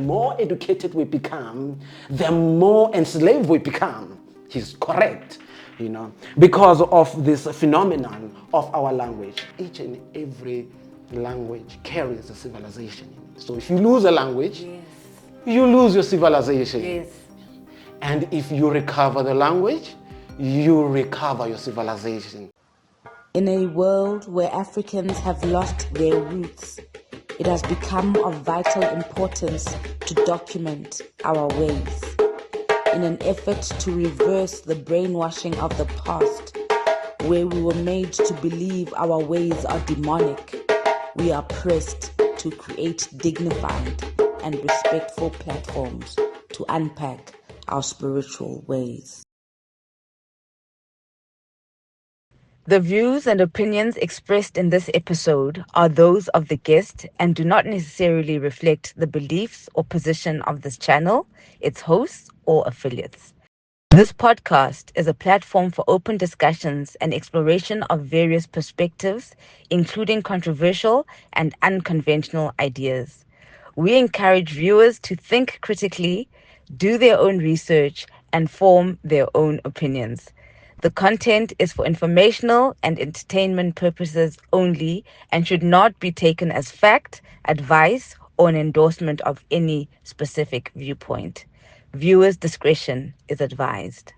The more educated we become, the more enslaved we become. He's correct, because of this phenomenon of our language. Each and every language carries a civilization in it. So if you lose a language, Yes. you lose your civilization. Yes. And if you recover the language, you recover your civilization. In a world where Africans have lost their roots, it has become of vital importance to document our ways. In an effort to reverse the brainwashing of the past, where we were made to believe our ways are demonic, we are pressed to create dignified and respectful platforms to unpack our spiritual ways. The views and opinions expressed in this episode are those of the guest and do not necessarily reflect the beliefs or position of this channel, its hosts, or affiliates. This podcast is a platform for open discussions and exploration of various perspectives, including controversial and unconventional ideas. We encourage viewers to think critically, do their own research, and form their own opinions. The content is for informational and entertainment purposes only and should not be taken as fact, advice, or an endorsement of any specific viewpoint. Viewers' discretion is advised.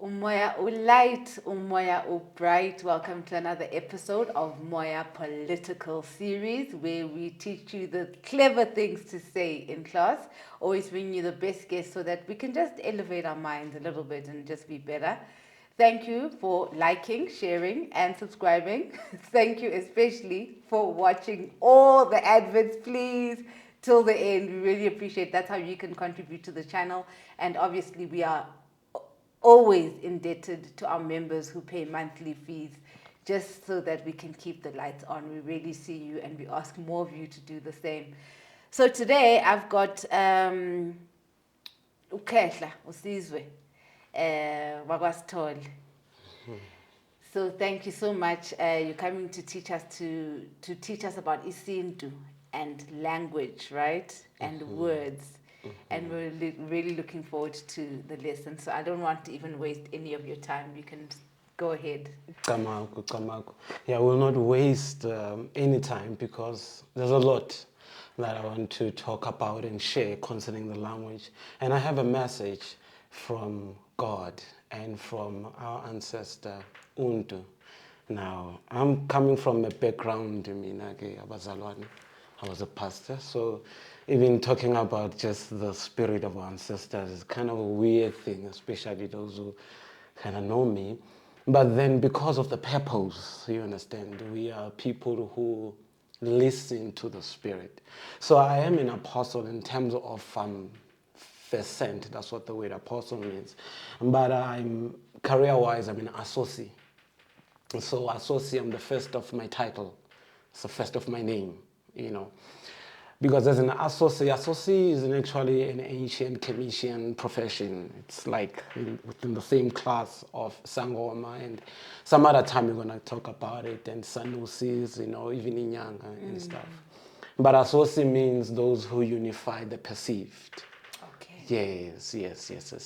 Moya light, Moya bright. Welcome to another episode of Moya Political Series, where we teach you the clever things to say in class. Always bring you the best guests so that we can just elevate our minds a little bit and just be better. Thank you for liking, sharing, and subscribing. Thank you especially for watching all the adverts, please, till the end. We really appreciate. That's how you can contribute to the channel. And obviously, we are always indebted to our members who pay monthly fees just so that we can keep the lights on. We really see you and we ask more of you to do the same. So today I've got Ukehla Sizwe wakwaSithole. So thank you so much. You're coming to teach us teach us about isintu and language, right? And words. And we're really looking forward to the lesson. So I don't want to even waste any of your time. You can go ahead. Kamaku. Yeah, we'll not waste any time because there's a lot that I want to talk about and share concerning the language. And I have a message from God and from our ancestor, Untu. Now, I'm coming from a background, I was a pastor, so even talking about just the spirit of our ancestors is kind of a weird thing, especially those who kind of know me. But then because of the purpose, you understand, we are people who listen to the spirit. So I am an apostle in terms of sent, that's what the word apostle means. But I'm career-wise, I'm an associate. So associate, I'm the first of my title. It's the first of my name, Because as an associate is actually an ancient Commission profession. It's like within the same class of Sangoma, and some other time we're going to talk about it, and Sanusis, even Inyanga and stuff. But associate means those who unify the perceived. Okay. Yes.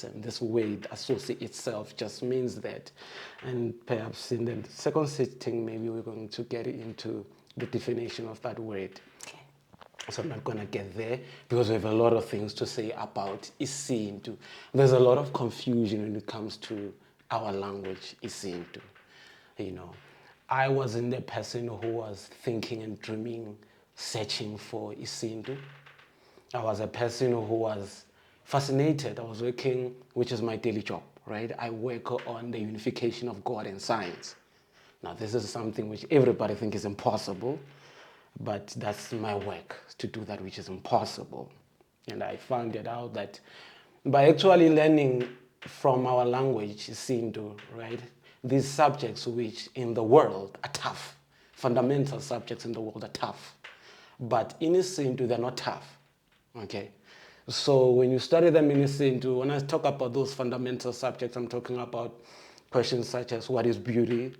And this word, associate itself, just means that. And perhaps in the second sitting, maybe we're going to get into the definition of that word. Okay. So I'm not going to get there because we have a lot of things to say about isintu. There's a lot of confusion when it comes to our language, isintu. I wasn't the person who was thinking and dreaming, searching for isintu. I was a person who was fascinated. I was working, which is my daily job, right? I work on the unification of God and science. Now, this is something which everybody thinks is impossible, but that's my work, to do that which is impossible. And I found it out that by actually learning from our language, Sintu, right? These subjects which in the world are tough, fundamental subjects in the world are tough. But in Sintu, they're not tough, okay? So when you study them in Sintu, when I talk about those fundamental subjects, I'm talking about questions such as what is beauty,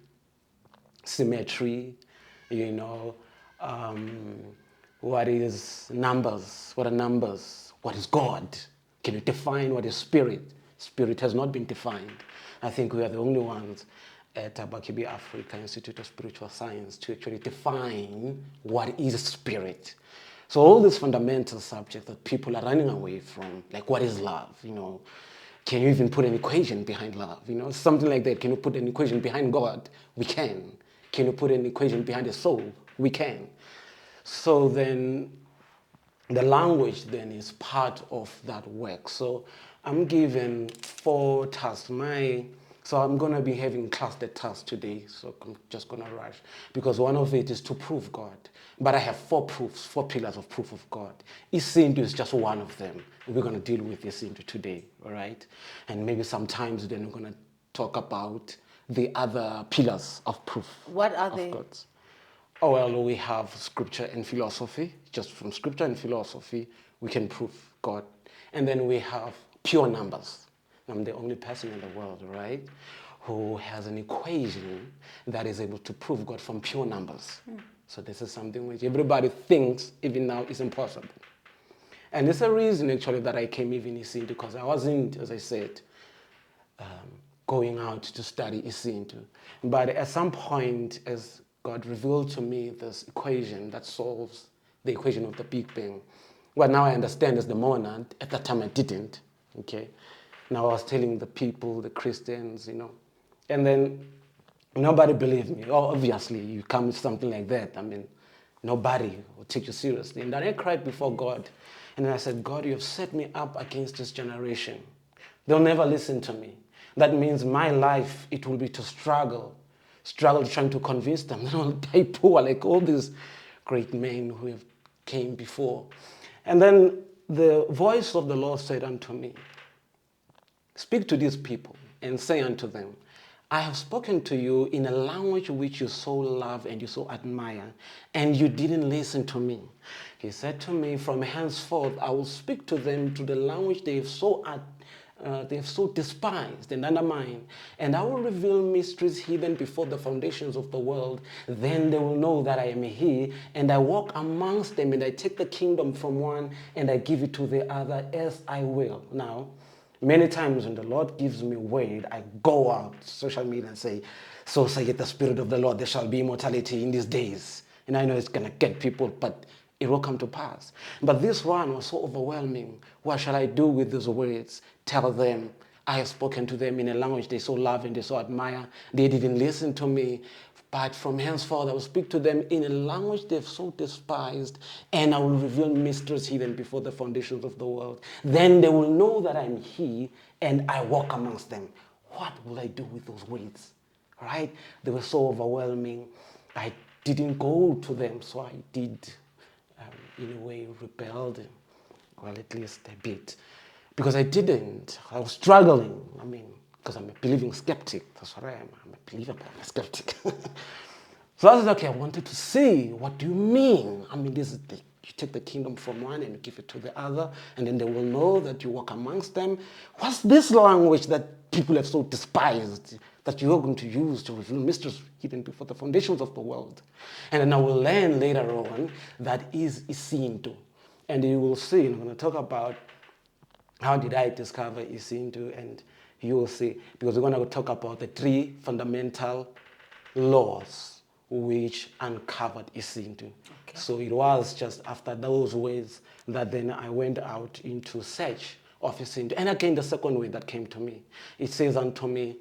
symmetry, what is numbers? What are numbers? What is God? Can you define what is spirit? Spirit has not been defined. I think we are the only ones at Abakibi Africa Institute of Spiritual Science to actually define what is spirit. So all these fundamental subjects that people are running away from, like what is love, can you even put an equation behind love? Something like that. Can you put an equation behind God? We can. Can you put an equation behind the soul? We can. So then the language then is part of that work. So I'm given 4 tasks. So I'm going to be having clustered tasks today. So I'm just going to rush because one of it is to prove God. But I have 4 proofs, 4 pillars of proof of God. Isintu is just one of them. We're going to deal with isintu today, all right? And maybe sometimes then we're going to talk about the other pillars of proof. What are of they? God's. Oh, well, we have scripture and philosophy. Just from scripture and philosophy, we can prove God. And then we have pure numbers. I'm the only person in the world, right, who has an equation that is able to prove God from pure numbers. So this is something which everybody thinks even now is impossible. And it's a reason actually that I came even isintu, because I wasn't, as I said, going out to study isintu. But at some point, as God revealed to me this equation that solves the equation of the Big Bang, what now I understand is the monad. At that time I didn't, okay? Now I was telling the people, the Christians, and then nobody believed me. Oh, obviously, you come with something like that. I mean, nobody will take you seriously. And then I cried before God. And then I said, God, you have set me up against this generation. They'll never listen to me. That means my life, it will be to struggle trying to convince them. Then I'll die poor like all these great men who have came before. And then the voice of the Lord said unto me, speak to these people and say unto them, I have spoken to you in a language which you so love and you so admire, and you didn't listen to me. He said to me, from henceforth I will speak to them to the language they have so despised and undermined, and I will reveal mysteries hidden before the foundations of the world. Then they will know that I am He, and I walk amongst them, and I take the kingdom from one, and I give it to the other as I will. Now, many times when the Lord gives me word, I go out social media and say, so saith the Spirit of the Lord, there shall be immortality in these days. And I know it's going to get people, but it will come to pass. But this one was so overwhelming. What shall I do with these words? Tell them, I have spoken to them in a language they so love and they so admire. They didn't listen to me. But from henceforth I will speak to them in a language they've so despised, and I will reveal mysteries hidden before the foundations of the world. Then they will know that I'm He, and I walk amongst them. What will I do with those words? Right? They were so overwhelming. I didn't go to them, so I did, in a way, rebelled, well, at least a bit. Because I didn't. I was struggling. Because I'm a believing skeptic. That's what I am. I'm a believer, but I'm a skeptic. So I said, okay, I wanted to see, what do you mean? This is you take the kingdom from one and you give it to the other, and then they will know that you walk amongst them. What's this language that people have so despised that you are going to use to reveal mysteries hidden before the foundations of the world? And then I will learn later on that is isintu. And you will see, I'm going to talk about how did I discover isintu, and you will see, because we're going to talk about the 3 fundamental laws which uncovered isintu. Okay. So it was just after those ways that then I went out into search of isintu. And again, the second way that came to me, it says unto me,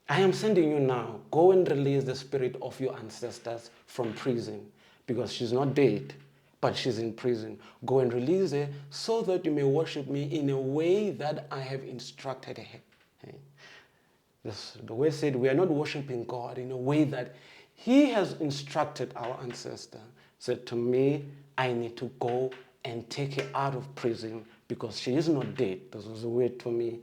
I am sending you now, go and release the spirit of your ancestors from prison, because she's not dead, but she's in prison. Go and release her so that you may worship me in a way that I have instructed her. The way said, we are not worshiping God in a way that He has instructed our ancestor. Said to me, I need to go and take her out of prison because she is not dead. This was a word to me.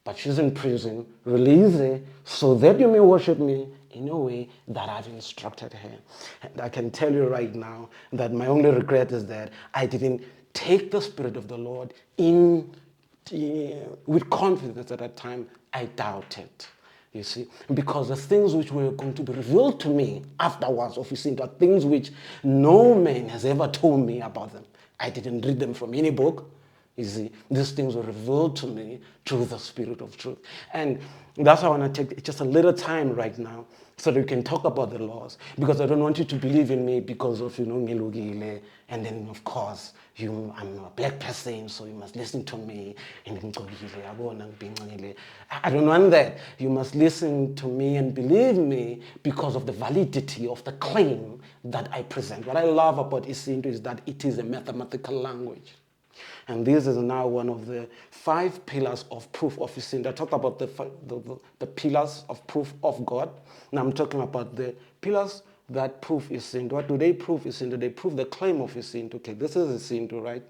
But she's in prison. Release her so that you may worship me in a way that I've instructed her. And I can tell you right now that my only regret is that I didn't take the Spirit of the Lord in with confidence. At that time, I doubted. You see, because the things which were going to be revealed to me afterwards of isintu are things which no man has ever told me about them. I didn't read them from any book. You see, these things were revealed to me through the Spirit of truth. And that's why I want to take just a little time right now so that we can talk about the laws. Because I don't want you to believe in me because of, ngilugile. And then, of course, I'm a black person, so you must listen to me. I don't want that. You must listen to me and believe me because of the validity of the claim that I present. What I love about isintu is that it is a mathematical language. And this is now one of the 5 pillars of proof of isintu. I talked about the pillars of proof of God. Now I'm talking about the pillars that prove isintu. What do they prove isintu? They prove the claim of isintu. Okay, this is isintu, right?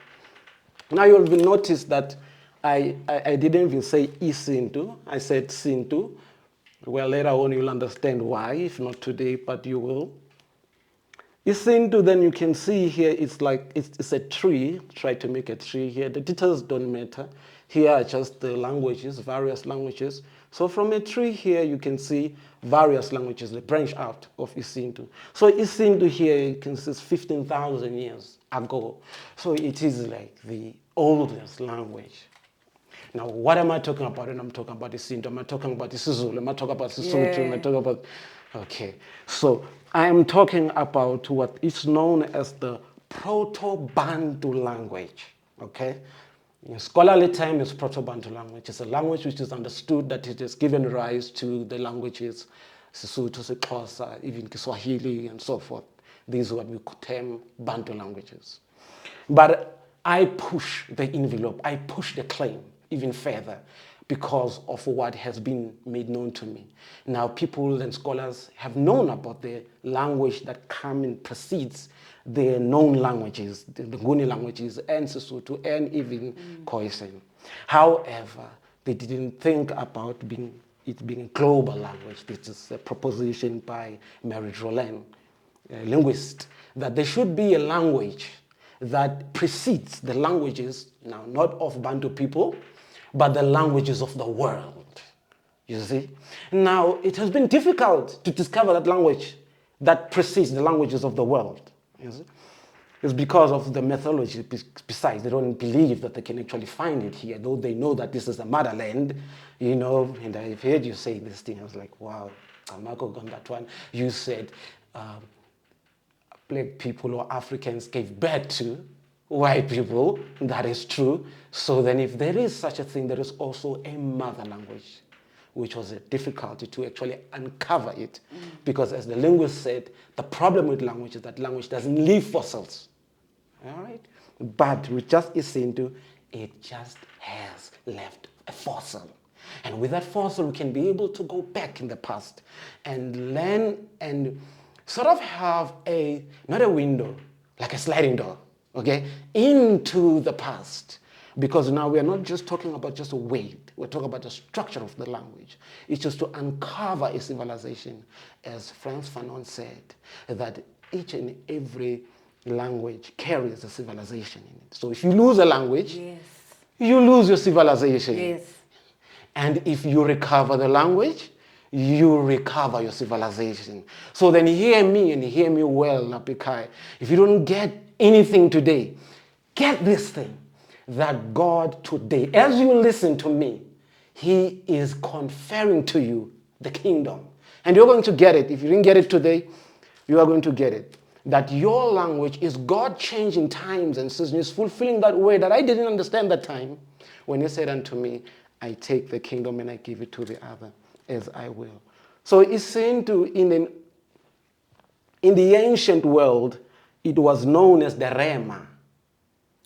Now you'll notice that I didn't even say isintu. I said sintu. Well, later on you'll understand why, if not today, but you will. Isintu, then you can see here, it's like, it's a tree. Try to make a tree here. The details don't matter. Here are just the languages, various languages. So from a tree here, you can see various languages, the branch out of isintu. So isintu here, you can see 15,000 years ago. So it is like the oldest language. Now, what am I talking about when I'm talking about isintu? Am I talking about isiZulu? Am I talking about isiSotho? Am I talking about... Okay, so I am talking about what is known as the Proto-Bantu language, okay? In scholarly time, it's Proto-Bantu language. It's a language which is understood that it has given rise to the languages Sesotho, Xhosa, even Kiswahili, and so forth. These are what we could term Bantu languages. But I push the envelope, I push the claim even further because of what has been made known to me. Now, people and scholars have known about the language that come and precedes the known languages, the Nguni languages, and Sesotho, and even Khoisan. However, they didn't think about it being a global language. This is a proposition by Mary Roland, a linguist, that there should be a language that precedes the languages, now not of Bantu people, but the languages of the world. You see? Now, it has been difficult to discover that language that precedes the languages of the world. You see? It's because of the methodology. Besides, they don't believe that they can actually find it here, though they know that this is the motherland, and I've heard you say this thing. I was like, wow, Amako on that one. You said black people or Africans gave birth to white people. That is true. So then if there is such a thing, there is also a mother language, which was a difficulty to actually uncover it. Because as the linguist said, the problem with language is that language doesn't leave fossils. All right? But with just isintu, it just has left a fossil. And with that fossil, we can be able to go back in the past and learn and sort of have not a window, like a sliding door, okay, into the past. Because now we are not just talking about just a weight, we're talking about the structure of the language. It's just to uncover a civilization, as Frantz Fanon said, that each and every language carries a civilization in it. So if you lose a language, Yes. you lose your civilization. Yes. And if you recover the language, you recover your civilization. So then hear me and hear me well, Napikai. If you don't get anything today, get this thing, that God today, as you listen to me, He is conferring to you the kingdom. And you're going to get it. If you didn't get it today, you are going to get it. That your language is God changing times and seasons, fulfilling that way that I didn't understand that time when He said unto me, I take the kingdom and I give it to the other as I will. So isintu in the ancient world, it was known as the Rema.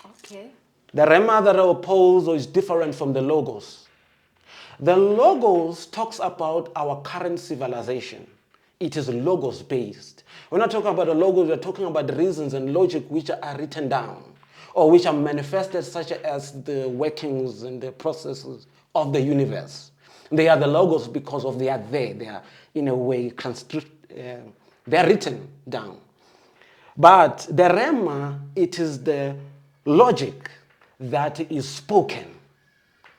Okay. The Rema that are opposed or is different from the Logos. The Logos talks about our current civilization. It is Logos based. We're not talking about the Logos, we're talking about the reasons and logic which are written down or which are manifested, such as the workings and the processes of the universe. They are the Logos because of they are there. They are in a way they are written down. But the Rema, it is the logic that is spoken,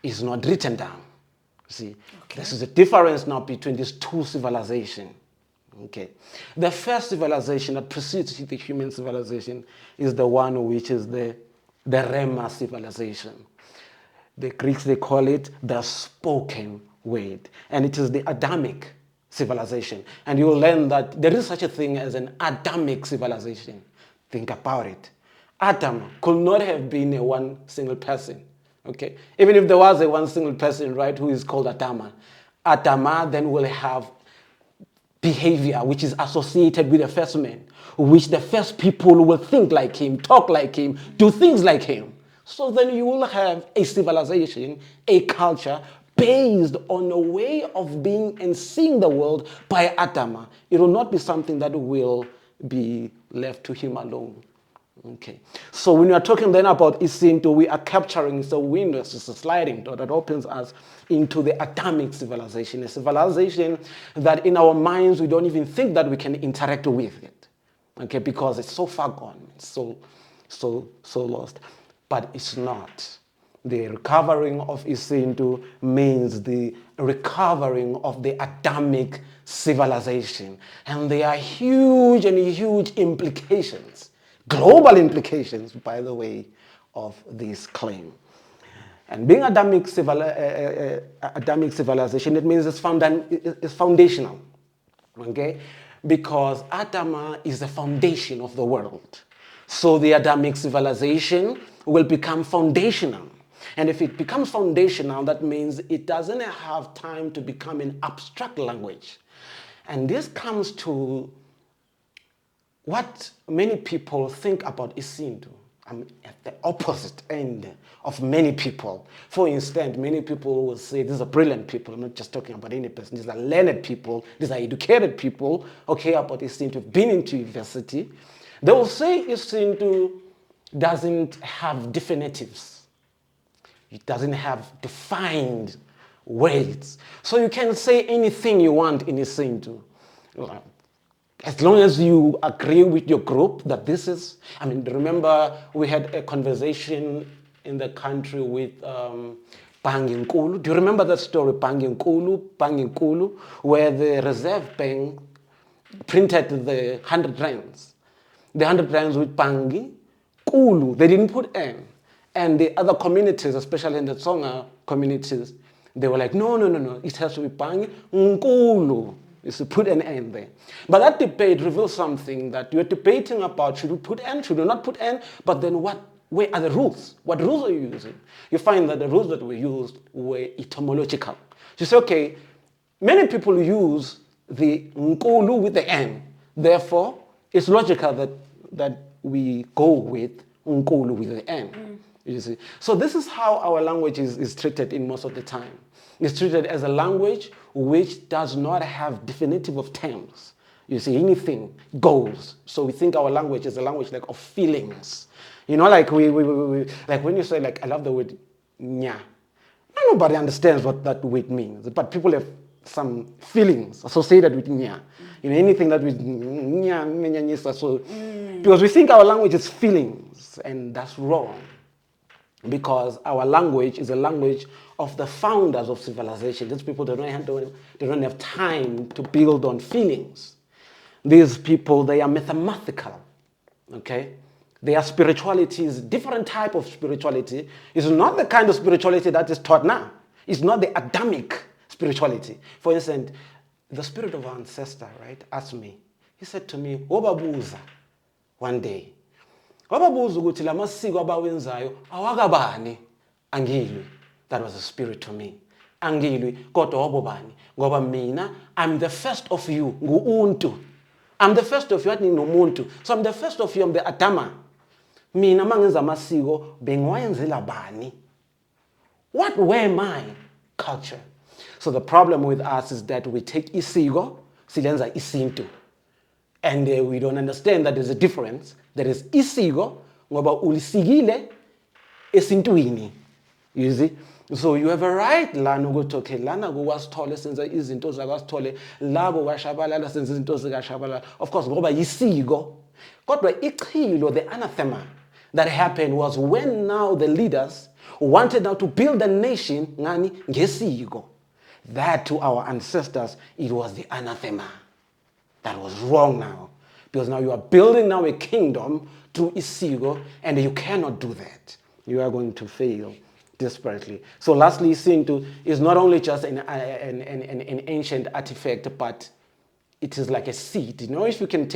is not written down. See, this is the difference now between these two civilizations. Okay, the first civilization that precedes the human civilization is the one which is the Rema civilization. The Greeks, they call it the spoken word, and it is the Adamic civilization. And you'll learn that there is such a thing as an Adamic civilization. Think about it. Adam could not have been a one single person. Okay, even if there was a one single person, right, who is called Adama, Adama then will have behavior which is associated with the first man, which the first people will think like him, talk like him, do things like him. So then you will have a civilization, a culture based on a way of being and seeing the world by Adama. It will not be something that will be left to him alone. Okay, so when we are talking then about isintu, we are capturing the window, it's a sliding door that opens us into the Adamic civilization, a civilization that in our minds we don't even think that we can interact with it. Okay, because it's so far gone, it's so lost. But it's not. The recovering of isintu means the recovering of the Adamic civilization, and there are huge implications. Global implications, by the way, of this claim. And being Adamic civilization, it means it's foundational, okay? Because Adama is the foundation of the world. So the Adamic civilization will become foundational. And if it becomes foundational, that means it doesn't have time to become an abstract language. And this comes to what many people think about isintu. I'm at the opposite end of many people. For instance, many people will say, these are brilliant people. I'm not just talking about any person. These are learned people. These are educated people, okay, about isintu, been into university. They will say isintu doesn't have definitives. It doesn't have defined words. So you can say anything you want in isintu. As long as you agree with your group that this is, I mean, remember we had a conversation in the country with Banginkulu. Do you remember that story, Banginkulu, where the Reserve Bank printed the 100 rands? The 100 rands with Bangi, Kulu, they didn't put N. And the other communities, especially in the Tsonga communities, they were like, no, it has to be Bangi, Nkulu. Is to put an N there. But that debate reveals something that you're debating about, should we put N, should we not put N, but then where are the rules? What rules are you using? You find that the rules that were used were etymological. You say, okay, many people use the Nkulu with the N. Therefore, it's logical that we go with Nkulu with the N. You see? So this is how our language is treated in most of the time. It's treated as a language which does not have definitive of terms. You see, anything goes. So we think our language is a language like of feelings. You know, like we like when you say, like, I love the word nya. Nobody understands what that word means, but people have some feelings associated with nya. You know, anything that with nya, so because we think our language is feelings, and that's wrong. Because our language is a language of the founders of civilization. These people, they don't have time to build on feelings. These people, they are mathematical, okay? Their spirituality is a different type of spirituality. It's not the kind of spirituality that is taught now. It's not the Adamic spirituality. For instance, the spirit of our ancestor, right, asked me, he said to me, Obabuza, one day, wababuza ukuthi lamasiko abawenzayo awakabani angilwi. That was a spirit to me. Angilwi kodwa wabobani ngoba mina I'm the first of you ngu-untu. I'm the first of you athi nomuntu. So I'm the first of you, I'm the Adama. Mina mangenza amasiko bengiwayenzela bani? What were my culture? So the problem with us is that we take isiko silenza isintu. And we don't understand that there's a difference. There is isiko ngoba ulisikile esintuini. You see? So you have a right lana ukuthi okay lana kuwasithole senza izinto zakasithole labo kwashabalala senza izinto zikashabalala. Of course ngoba yisiko. Kodwa ichilo, the anathema that happened was when now the leaders wanted now to build a nation ngani ngesiko. That to our ancestors, it was the anathema. That was wrong now. Because now you are building now a kingdom through Isigo, and you cannot do that. You are going to fail desperately. So lastly, Sintu is not only just an ancient artifact, but it is like a seed. You know, if you can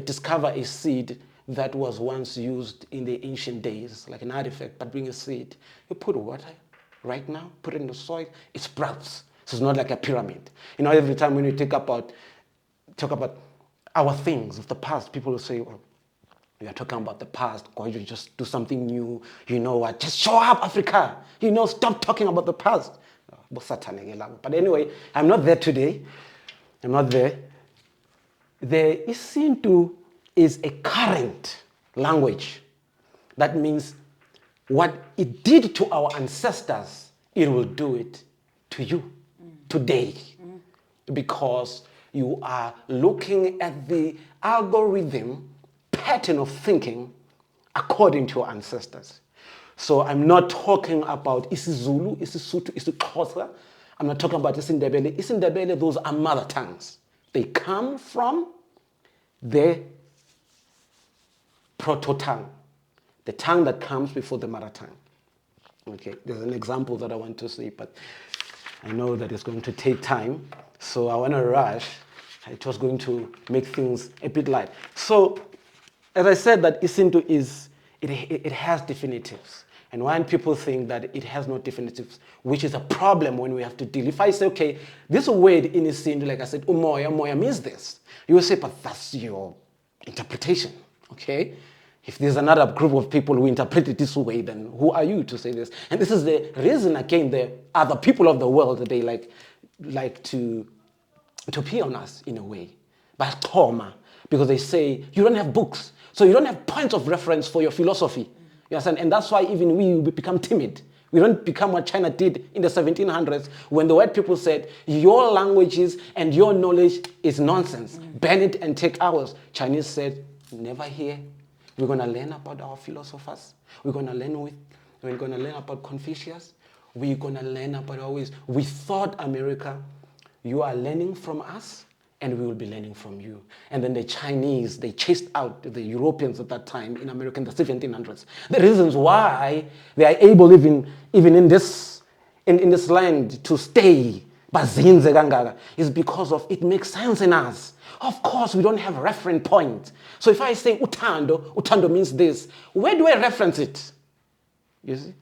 discover a seed that was once used in the ancient days, like an artifact, but bring a seed, you put water right now, put it in the soil, it sprouts. So it's not like a pyramid. You know, every time when you talk about our things of the past, people will say, well, we are talking about the past, or you just do something new, you know what, just show up, Africa, you know, stop talking about the past. But anyway, I'm not there today. I'm not there. The Isintu is a current language. That means what it did to our ancestors, it will do it to you today. Because you are looking at the algorithm pattern of thinking according to your ancestors. So I'm not talking about isiZulu, isiSotho, isiXhosa. I'm not talking about isindebele. Isindebele, those are mother tongues. They come from the proto-tongue, the tongue that comes before the mother tongue. Okay, there's an example that I want to say, but I know that it's going to take time, so I want to rush. It was going to make things a bit light. So, as I said, that Isintu it has definitives. And when people think that it has no definitives, which is a problem when we have to deal. If I say, okay, this word in Isintu, like I said, Moya means this. You will say, but that's your interpretation, okay? If there's another group of people who interpret it this way, then who are you to say this? And this is the reason, again, the other people of the world, they like to pee on us in a way. But trauma, because they say, you don't have books, so you don't have points of reference for your philosophy. You understand? And that's why even we become timid. We don't become what China did in the 1700s when the white people said, your languages and your knowledge is nonsense. Ban it and take ours. Chinese said, never here. We're going to learn about our philosophers. We're going to learn about Confucius. We're going to learn about our ways. We thought, America, you are learning from us, and we will be learning from you. And then the Chinese, they chased out the Europeans at that time in America in the 1700s. The reasons why they are able even in this land to stay is because of it makes sense in us. Of course, we don't have a reference point. So if I say utando means this, where do I reference it? You see?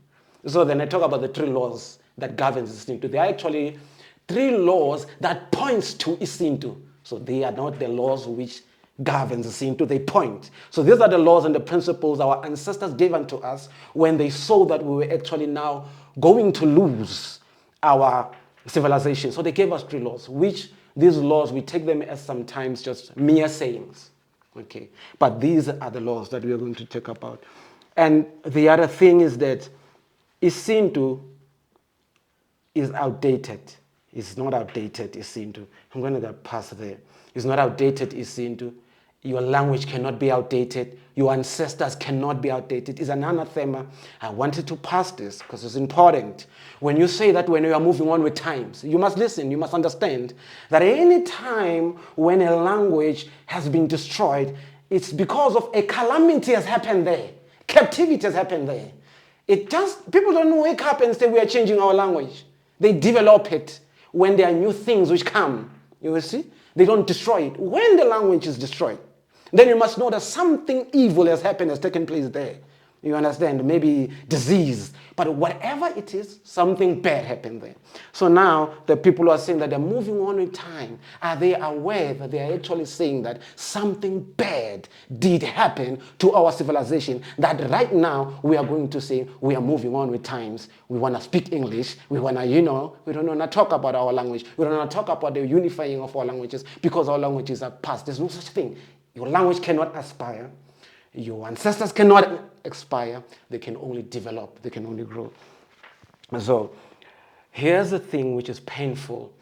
So then I talk about the 3 laws that governs Isintu. They are actually 3 laws that points to Isintu. So they are not the laws which governs Isintu, they point. So these are the laws and the principles our ancestors gave unto us when they saw that we were actually now going to lose our civilization. So they gave us 3 laws, which these laws, we take them as sometimes just mere sayings. Okay, but these are the laws that we are going to talk about. And the other thing is that Isintu is outdated. It's not outdated, Isintu. I'm going to get past there. It's not outdated, Isintu. Your language cannot be outdated. Your ancestors cannot be outdated. It's an anathema. I wanted to pass this because it's important. When you say that when you are moving on with times, you must listen, you must understand that any time when a language has been destroyed, it's because of a calamity has happened there. Captivity has happened there. People don't wake up and say we are changing our language. They develop it when there are new things which come. You will see? They don't destroy it. When the language is destroyed, then you must know that something evil has taken place there. You understand? Maybe disease. But whatever it is, something bad happened there. So now the people who are saying that they're moving on in time, are they aware that they are actually saying that something bad did happen to our civilization? That right now we are going to say we are moving on with times. We want to speak English. We want to, we don't want to talk about our language. We don't want to talk about the unifying of our languages because our languages are past. There's no such thing. Your language cannot aspire. Your ancestors cannot expire. They can only develop. They can only grow. So here's the thing which is painful.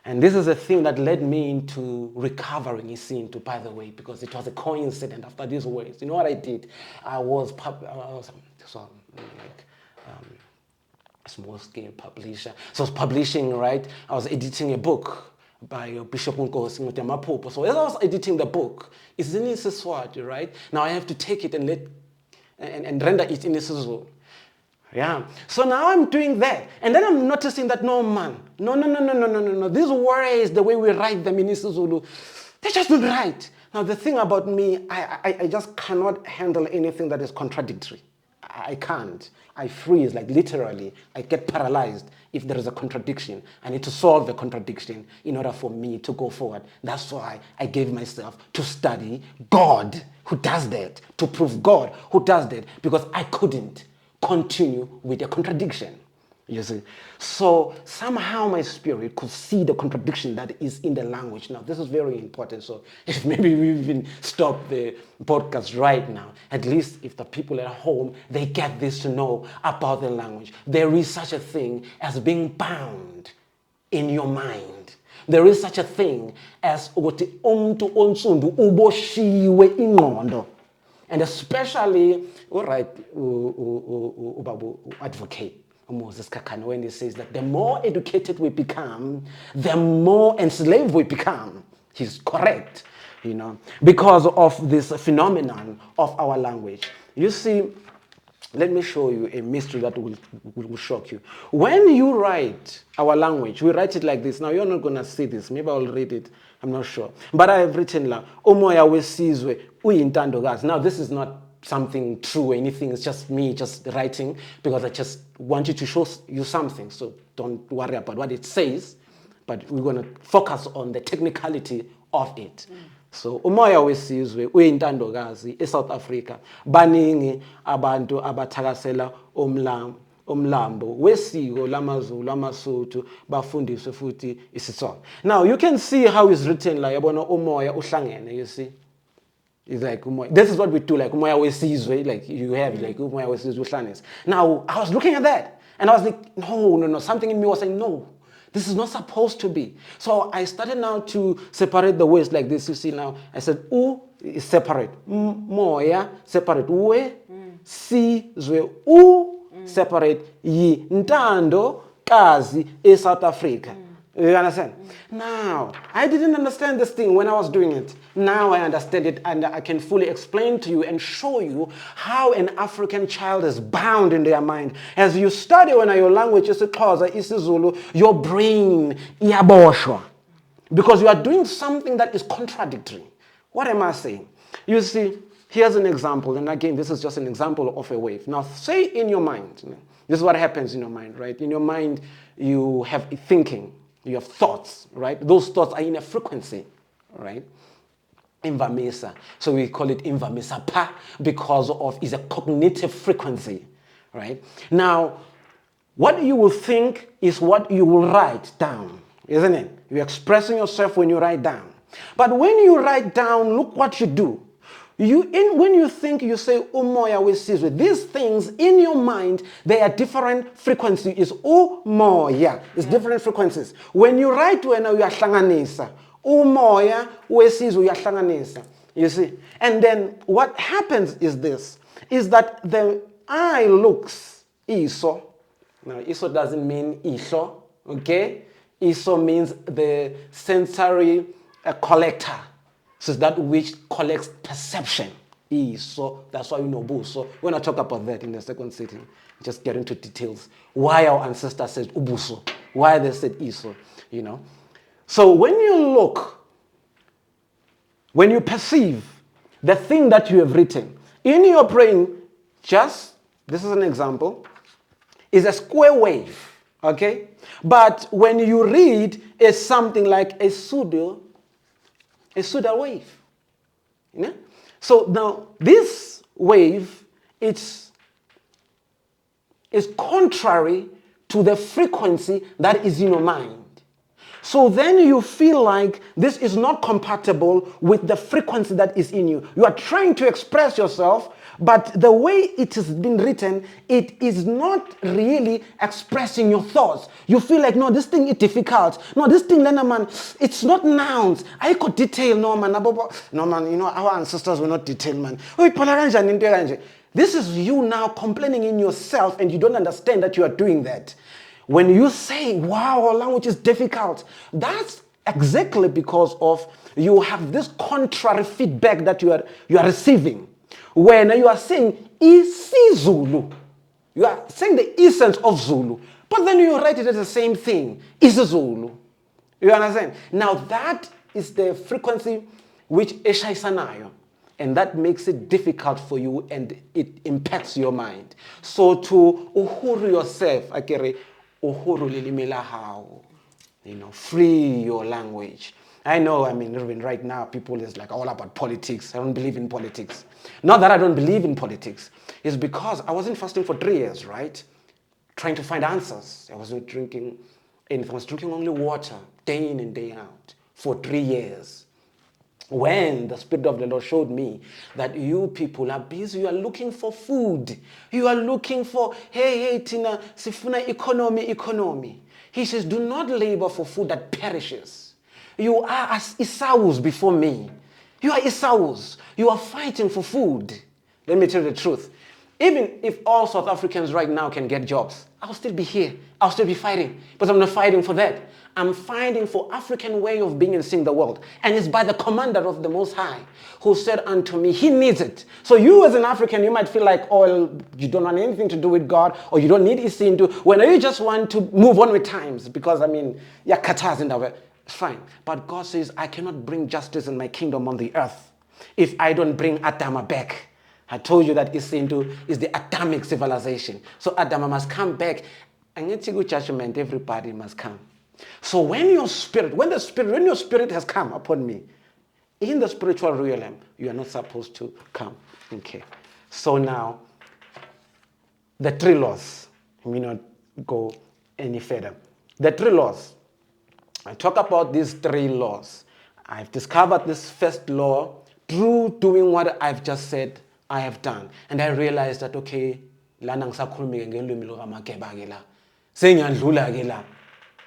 And this is the thing that led me into recovering Isintu, by the way, because it was a coincidence after these words. You know what I did? I was small scale publisher. So I was publishing, right? I was editing a book by Bishop Nkosi Ngutamapopo. So as I was editing the book, it's in Siswati, right? Now I have to take it and render it in IsiZulu. Yeah. So now I'm doing that. And then I'm noticing that no. These words, the way we write them in IsiZulu, they're just not right. Now the thing about me, I just cannot handle anything that is contradictory. I can't. I freeze, like literally. I get paralyzed if there is a contradiction. I need to solve the contradiction in order for me to go forward. That's why I gave myself to study God who does that, to prove God who does that, because I couldn't continue with the contradiction. You see? So somehow my spirit could see the contradiction that is in the language. Now, this is very important. So if maybe we even stop the podcast right now, at least if the people at home, they get this to know about the language. There is such a thing as being bound in your mind. There is such a thing as ukuthi umuntu onsundu uboshiwe ingqondo. And especially, all right, Ubabu advocate Moses Kakane, when he says that the more educated we become, the more enslaved we become. He's correct, you know, because of this phenomenon of our language. You see, let me show you a mystery that will shock you. When you write our language, we write it like this. Now, you're not going to see this. Maybe I'll read it. I'm not sure. But I have written like, Moya sizwe uyintandokazi. Now, this is not something true or anything. It's just me just writing because I just wanted to show you something. So don't worry about what it says. But we're going to focus on the technicality of it. So umoya wesizwe uyintandokazi eSouth Africa baningi abantu abathakasela umlambo wesiko lamaZulu amaSotho bafundiswe futhi isiXhosa. Now you can see how it's written like yabona umoya uhlangene, you see. It's like umoya. This is what we do, like umoya wesizwe, like you have like umoya wesizwe uhlangene. Now I was looking at that and I was like, no, something in me was saying no. This is not supposed to be. So I started now to separate the words like this. You see now, I said, U is separate. Moya, separate. We, sizwe, U, separate. Yi, ntando, kazi, is South Africa. You understand? Now, I didn't understand this thing when I was doing it. Now I understand it and I can fully explain to you and show you how an African child is bound in their mind. As you study when your language is isiXhosa, isiZulu, your brain iyaboshwa. Because you are doing something that is contradictory. What am I saying? You see, here's an example. And again, this is just an example of a wave. Now, say in your mind, this is what happens in your mind, right? In your mind, you have thinking. You have thoughts, right? Those thoughts are in a frequency, right? Imvamisa. So we call it imvamisa pa because of is a cognitive frequency, right? Now, what you will think is what you will write down, isn't it? You're expressing yourself when you write down. But when you write down, look what you do. When you think, you say, umoya wesizwe. These things in your mind, they are different frequencies. It's umoya. It's different frequencies. When you write, when you are hlanganisa, umoya wesizwe uyahlanganisa. You see? And then what happens is this, is that the eye looks iso. Now, iso doesn't mean iso, okay? Iso means the sensory collector. So it's that which collects perception. So that's why you know buso. When I talk about that in the second sitting, just get into details. Why our ancestors said ubuso. Why they said iso, you know. So when you look, when you perceive the thing that you have written, in your brain, just, this is an example, is a square wave, okay? But when you read, it's something like a pseudo wave. You know? So now this wave is contrary to the frequency that is in your mind. So then you feel like this is not compatible with the frequency that is in you. You are trying to express yourself, but the way it has been written, it is not really expressing your thoughts. You feel like, no, this thing is difficult. No, this thing, man, it's not nouns. I could detail, no, man. No, man, you know, our ancestors were not detailed, man. This is you now complaining in yourself and you don't understand that you are doing that. When you say, wow, our language is difficult, that's exactly because of you have this contrary feedback that you are receiving. When you are saying isiZulu, you are saying the essence of Zulu, but then you write it as the same thing, isiZulu. You understand? Now that is the frequency which eshaisanayo, and that makes it difficult for you and it impacts your mind. So to uhuru yourself, akere uhuru lilimela how, free your language. I know, even right now, people is like all about politics. I don't believe in politics. Not that I don't believe in politics. It's because I wasn't fasting for 3 years, right? Trying to find answers. I wasn't drinking anything. I was drinking only water, day in and day out, for 3 years. When the Spirit of the Lord showed me that you people are busy, you are looking for food. You are looking for, hey, Tina, sifuna economy. He says, do not labor for food that perishes. You are as Esau's before me. You are Esau's. You are fighting for food. Let me tell you the truth. Even if all South Africans right now can get jobs, I'll still be here. I'll still be fighting. But I'm not fighting for that. I'm fighting for African way of being and seeing the world. And it's by the commander of the Most High who said unto me, he needs it. So you as an African, you might feel like, oh, you don't want anything to do with God, or you don't need isintu. When you just want to move on with times, because Qatar's in the way. It's fine. But God says, I cannot bring justice in my kingdom on the earth if I don't bring Adama back. I told you that isintu is the Adamic civilization. So Adama must come back. And it's a good judgment, everybody must come. So when your spirit has come upon me, in the spiritual realm, you are not supposed to come. Okay. So now, the 3 laws. Let me not go any further. The 3 laws. I talk about these 3 laws. I've discovered this first law through doing what I've just said I have done. And I realized that, okay, lana ngisakhuluma ngelimi lukaMageba ke la. Sengiyandlula ke la.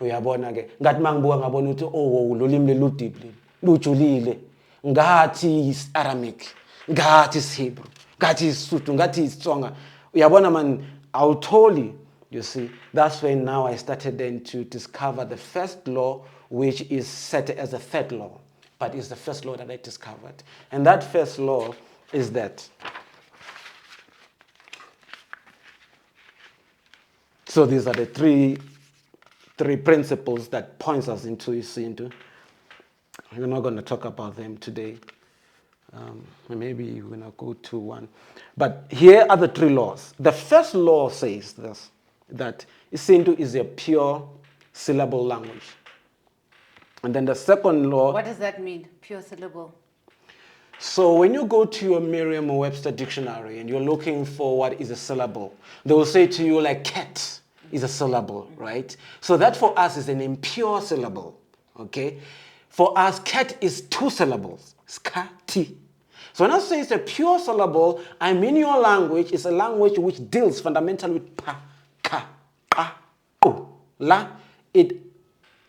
Uyabona ke. Ngathi mangibuka ngabona ukuthi lo limi ludipli, lujulile. Ngathi is Aramic, ngathi is Hebrew, ngathi is Sotho, ngathi is Tsonga. Uyabona man, I'll tell you see, that's when now I started then to discover the first law, which is set as a 3rd law, but it's the first law that I discovered. And that first law is that. So these are the three principles that points us into isintu. We're not going to talk about them today. Maybe we're going to go to one. But here are the 3 laws. The first law says this, that isintu is a pure syllable language. And then the second law... What does that mean, pure syllable? So when you go to your Merriam-Webster dictionary and you're looking for what is a syllable, they will say to you like cat is a syllable, right? So that for us is an impure syllable, okay? For us, cat is 2 syllables, skati. So when I say it's a pure syllable, I mean your language is a language which deals fundamentally with pa, ka, a, o, la. It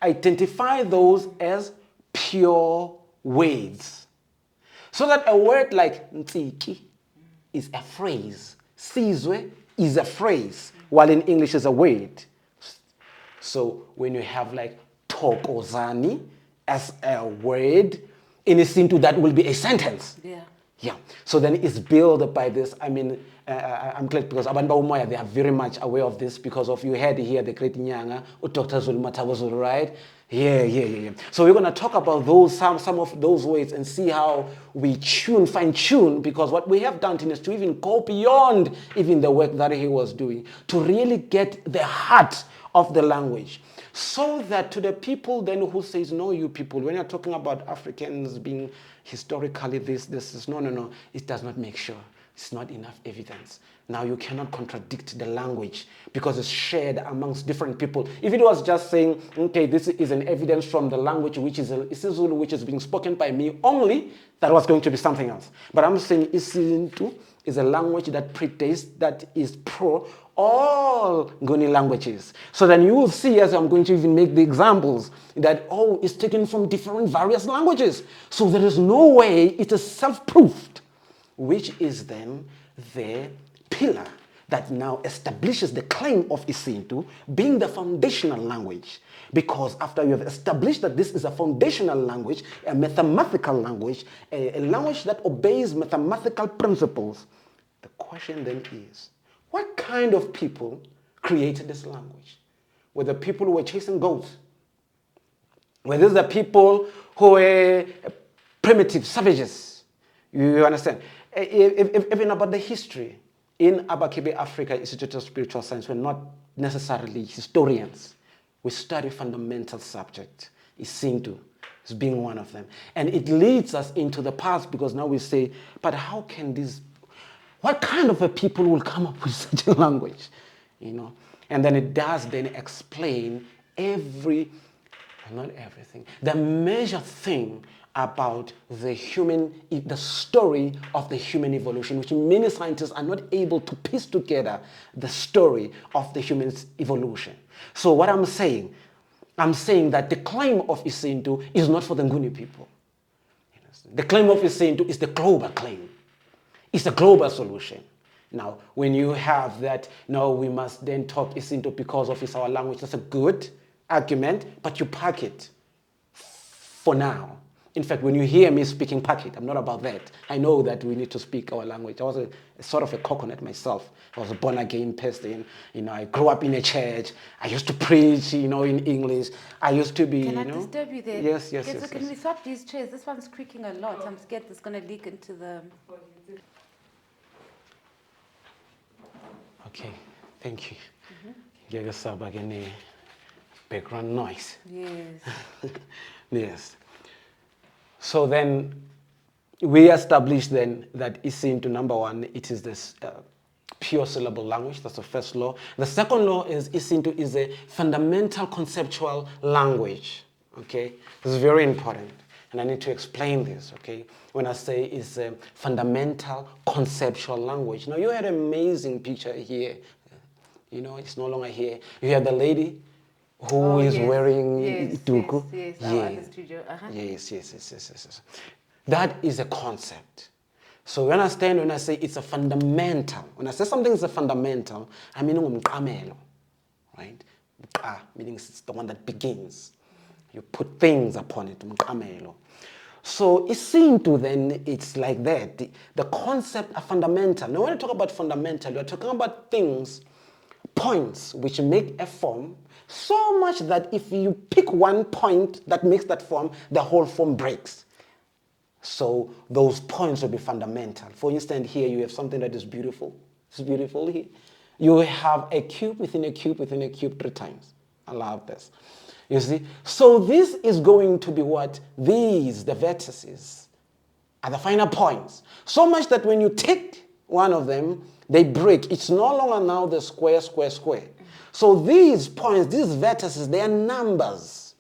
identifies those as pure words. So that a word like ntsiki is a phrase, sizwe is a phrase, while in English is a word. So when you have like thokozani as a word, in isintu that will be a sentence. Yeah. So then it's built by this. I'm glad because abantu Moya, they are very much aware of this because of you had here the great Nyanga, Dr. Zulu Matabo, right? Yeah. So we're going to talk about those some of those ways and see how we fine tune, because what we have done is to even go beyond even the work that he was doing to really get the heart of the language. So that to the people then who says, no, you people, when you're talking about Africans being historically this is, no, it does not make sure. It's not enough evidence. Now you cannot contradict the language because it's shared amongst different people. If it was just saying, okay, this is an evidence from the language which is isiZulu, which is being spoken by me only, that was going to be something else. But I'm saying isintu is a language that predates, that is pro all Nguni languages. So then you will see, as I'm going to even make the examples, that it's taken from different various languages. So there is no way it is self-proofed, which is then the pillar that now establishes the claim of Isintu being the foundational language. Because after you have established that this is a foundational language, a mathematical language, a language that obeys mathematical principles, the question then is, what kind of people created this language? Were the people who were chasing goats? Were these the people who were primitive savages? You understand? Even about the history, in Abakebe Africa Institute of Spiritual Science, we're not necessarily historians. We study fundamental subjects. Isintu is being one of them. And it leads us into the past because now we say, but how can these, what kind of a people will come up with such a language? You know? And then it does then explain not everything, the major thing about the story of the human evolution, which many scientists are not able to piece together the story of the human evolution. So what I'm saying that the claim of Isintu is not for the Nguni people. The claim of Isintu is the global claim. It's a global solution. Now, when you have that, no, we must then talk Isintu because of it's our language, that's a good argument, but you park it for now. In fact, when you hear me speaking, park it. I'm not about that. I know that we need to speak our language. I was a sort of a coconut myself. I was a born-again person. You know, I grew up in a church. I used to preach, you know, in English. I used to be, Can I disturb you there? Yes. Can we swap these chairs? This one's creaking a lot. I'm scared it's going to leak into the... Okay, thank you. Give us a background noise. Yes. Yes. So then we established then that Isintu, number one, it is this pure syllable language. That's the first law. The second law is Isintu is a fundamental conceptual language. Okay, this is very important. And I need to explain this, okay? When I say it's a fundamental conceptual language. Now, you had an amazing picture here. You know, it's no longer here. You have the lady who is wearing duku. Yes. That is a concept. So you understand when I say it's a fundamental. When I say something is a fundamental, I mean umqamelo, right? Meaning it's the one that begins. You put things upon it, umqamelo. So Isintu then, it's like that. The concept are fundamental. Now when you talk about fundamental, you're talking about things, points which make a form, so much that if you pick one point that makes that form, the whole form breaks. So those points will be fundamental. For instance, here you have something that is beautiful. It's beautiful here. You have a cube within a cube within a cube 3 times. I love this. You see? So this is going to be what? These, the vertices, are the final points. So much that when you take one of them, they break. It's no longer now the square. So these points, these vertices, they are numbers.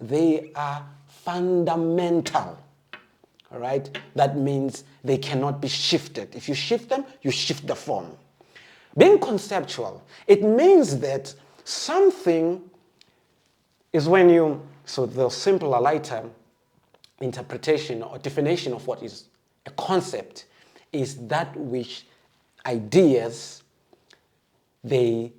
They are fundamental. All right? That means they cannot be shifted. If you shift them, you shift the form. Being conceptual, it means that something is when you, so the simpler, lighter interpretation or definition of what is a concept is that which ideas, they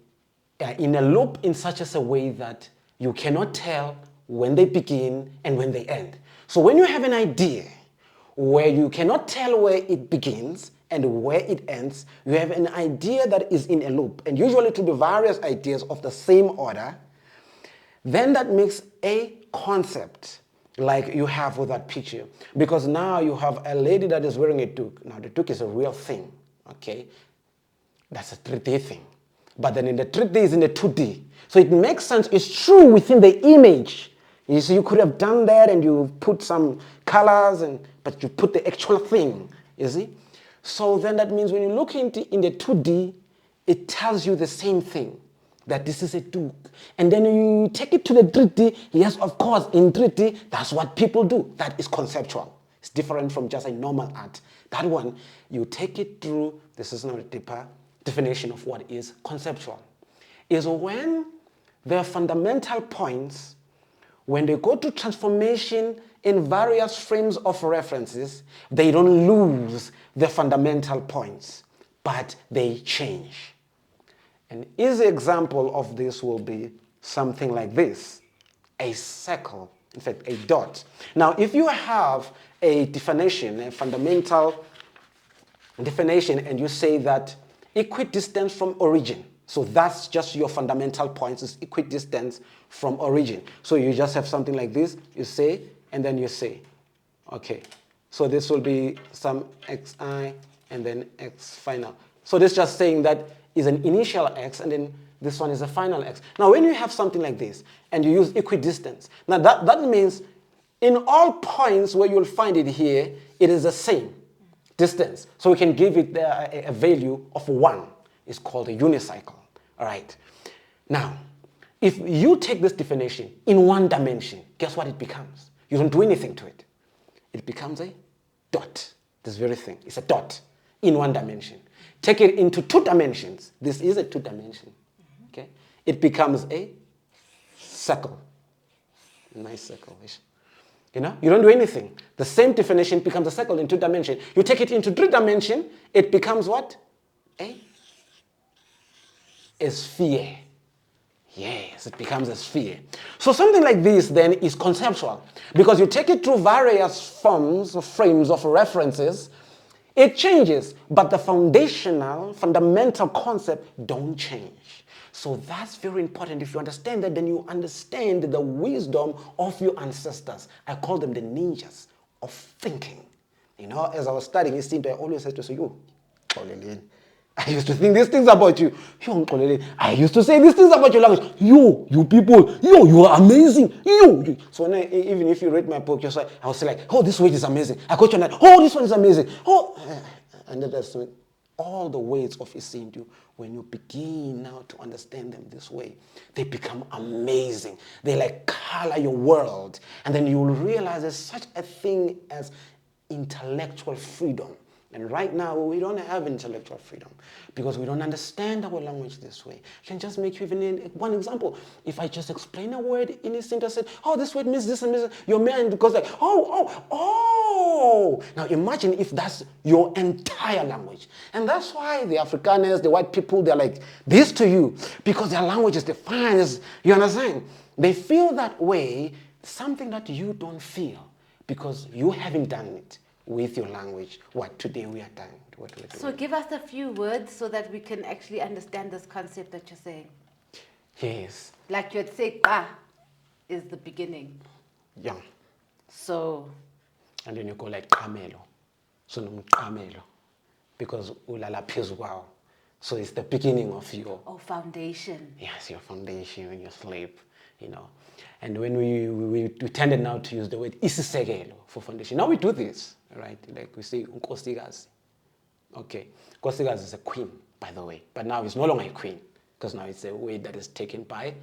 are in a loop in such as a way that you cannot tell when they begin and when they end. So when you have an idea where you cannot tell where it begins and where it ends, you have an idea that is in a loop. And usually it will be various ideas of the same order. Then that makes a concept like you have with that picture. Because now you have a lady that is wearing a toque. Now the toque is a real thing, okay? That's a 3D thing. But then in the 3D is in the 2D. So it makes sense, it's true within the image. You see, you could have done that and you put some colors, but you put the actual thing, you see? So then that means when you look in the 2D, it tells you the same thing. That this is a toque. And then you take it to the 3D. Yes, of course, in 3D, that's what people do. That is conceptual. It's different from just a normal art. That one, you take it through, this is not a deeper definition of what is conceptual, is when there are fundamental points, when they go to transformation in various frames of references, they don't lose the fundamental points. but they change. An easy example of this will be something like this, a circle, in fact, a dot. Now, if you have a definition, a fundamental definition, and you say that equidistance from origin, so that's just your fundamental points, is equidistance from origin. So you just have something like this, you say, and then you say, okay, so this will be some xi and then x final. So this just saying that is an initial x, and then this one is a final x. Now, when you have something like this, and you use equidistance, now that means in all points where you'll find it here, it is the same distance. So we can give it a value of 1. It's called a unicycle. All right. Now, if you take this definition in 1 dimension, guess what it becomes? You don't do anything to it. It becomes a dot. This very thing. It's a dot in 1 dimension. Take it into 2 dimensions. This is a 2 dimension. Okay. It becomes a circle. Nice circle. You know, you don't do anything. The same definition becomes a circle in 2 dimensions. You take it into 3 dimensions, it becomes what? A sphere. Yes, it becomes a sphere. So something like this then is conceptual, because you take it through various forms or frames of references. It changes, but the fundamental concept don't change. So that's very important. If you understand that, then you understand the wisdom of your ancestors. I call them the ninjas of thinking. You know, as I was studying isintu, I always had to say, you, I used to think these things about you. I used to say these things about your language. You people, you are amazing. You. So now, even if you read my book, I was like, oh, this word is amazing. I got you on that. Oh, this one is amazing. Oh, and that's all the words of isintu. When you begin now to understand them this way, they become amazing. They like color your world. And then you will realize there's such a thing as intellectual freedom. And right now, we don't have intellectual freedom because we don't understand our language this way. I can just make you even one example. If I just explain a word in isintu, I said, oh, this word means this and this, your mind goes like, oh. Now imagine if that's your entire language. And that's why the Afrikaners, the white people, they're like this to you because their language is defined as, you understand? They feel that way, something that you don't feel because you haven't done it with your language, what today we are doing. What we're doing. So give us a few words so that we can actually understand this concept that you're saying. Yes. Like you'd say, "Ka" is the beginning. Yeah. So. And then you go like kamelo. So no kamelo. Because ulala phezu kwawo. So it's the beginning of your... Oh, foundation. Yes, your foundation when you sleep, you know. And when we tended now to use the word isisekelo for foundation. Now we do this, right? Like we say unkosikazi. Okay. Nkosikazi is a queen, by the way. But now it's no longer a queen. Because now it's a word that is taken by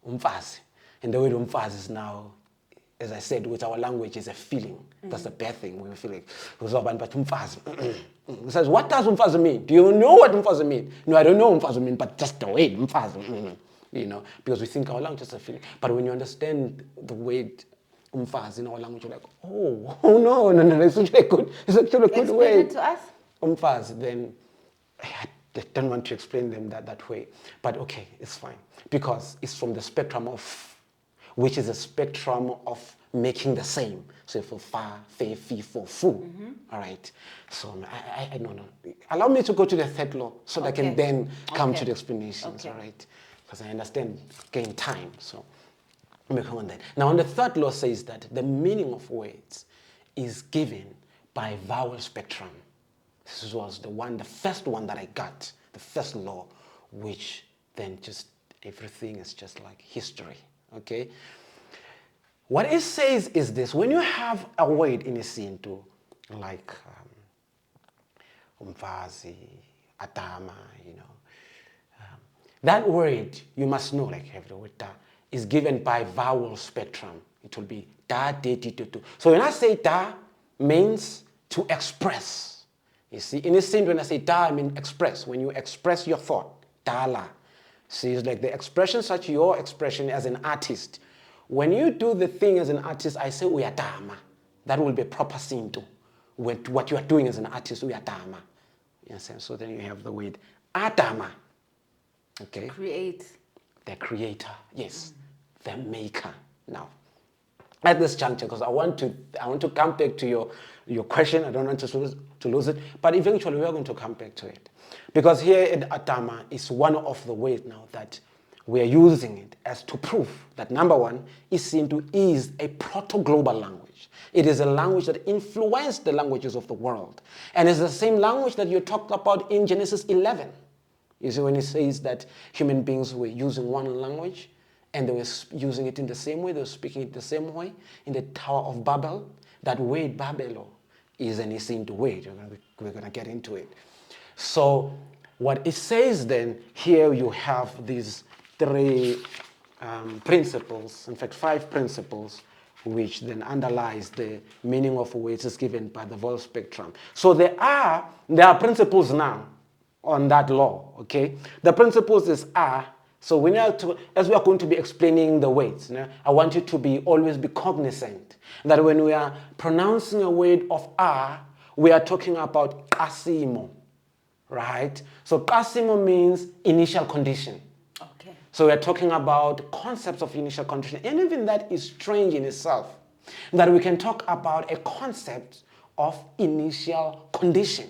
umfazi. And the word umfazi is now, as I said, with our language, is a feeling. That's a bad thing. We feel like, but umfazi. It says, what does umfazi mean? Do you know what umfazi means? No, I don't know what umfazi means, but just the word umfazi. You know, because we think our language is a feeling. But when you understand the word umfazi in our language, you're like, oh no, it's actually a good, Explain word. it to us. Umfazi, then I don't want to explain them that way. But okay, it's fine. Because it's from the spectrum of, which is a spectrum of making the same. So for fa, fe, fi, fo, fu. All right. So I no. Allow me to go to the third law so that I can then come to the explanations. All right. Because I understand gain time. So let me come on that. Now, on the third law says that the meaning of words is given by vowel spectrum. This was the first one that I got, the first law, which then just everything is just like history. Okay. What it says is this: when you have a word in isintu, like umfazi, atama, you know. That word, you must know, like every word, da, is given by vowel spectrum. It will be da, de, di, do, do. So when I say da, means to express. You see, in this sense, when I say da, I mean express. When you express your thought, da la. See, it's like the expression, such your expression as an artist. When you do the thing as an artist, I say uyadama. That will be proper Sintu. What you are doing as an artist, uyadama. Yes, and so then you have the word Adama. Okay. Create. The creator, yes, the maker. Now, at this juncture, because I want to come back to your question. I don't want to lose it, but eventually we are going to come back to it, because here in Adama is one of the ways now that we are using it as to prove that, number one, Isintu is a proto-global language. It is a language that influenced the languages of the world, and it's the same language that you talked about in Genesis 11. You see, when it says that human beings were using one language and they were using it in the same way, they were speaking it the same way in the Tower of Babel, that word Babelo is an Isintu word. We're going to get into it. So what it says then, here you have these three principles, in fact 5 principles, which then underlies the meaning of words is given by the Vol spectrum. So there are principles now on that law, okay? The principles is are, so we need to, as we are going to be explaining the words, I want you to always be cognizant that when we are pronouncing a word of are, we are talking about kasimo, right? So kasimo means initial condition. Okay. So we're talking about concepts of initial condition, and even that is strange in itself, that we can talk about a concept of initial condition.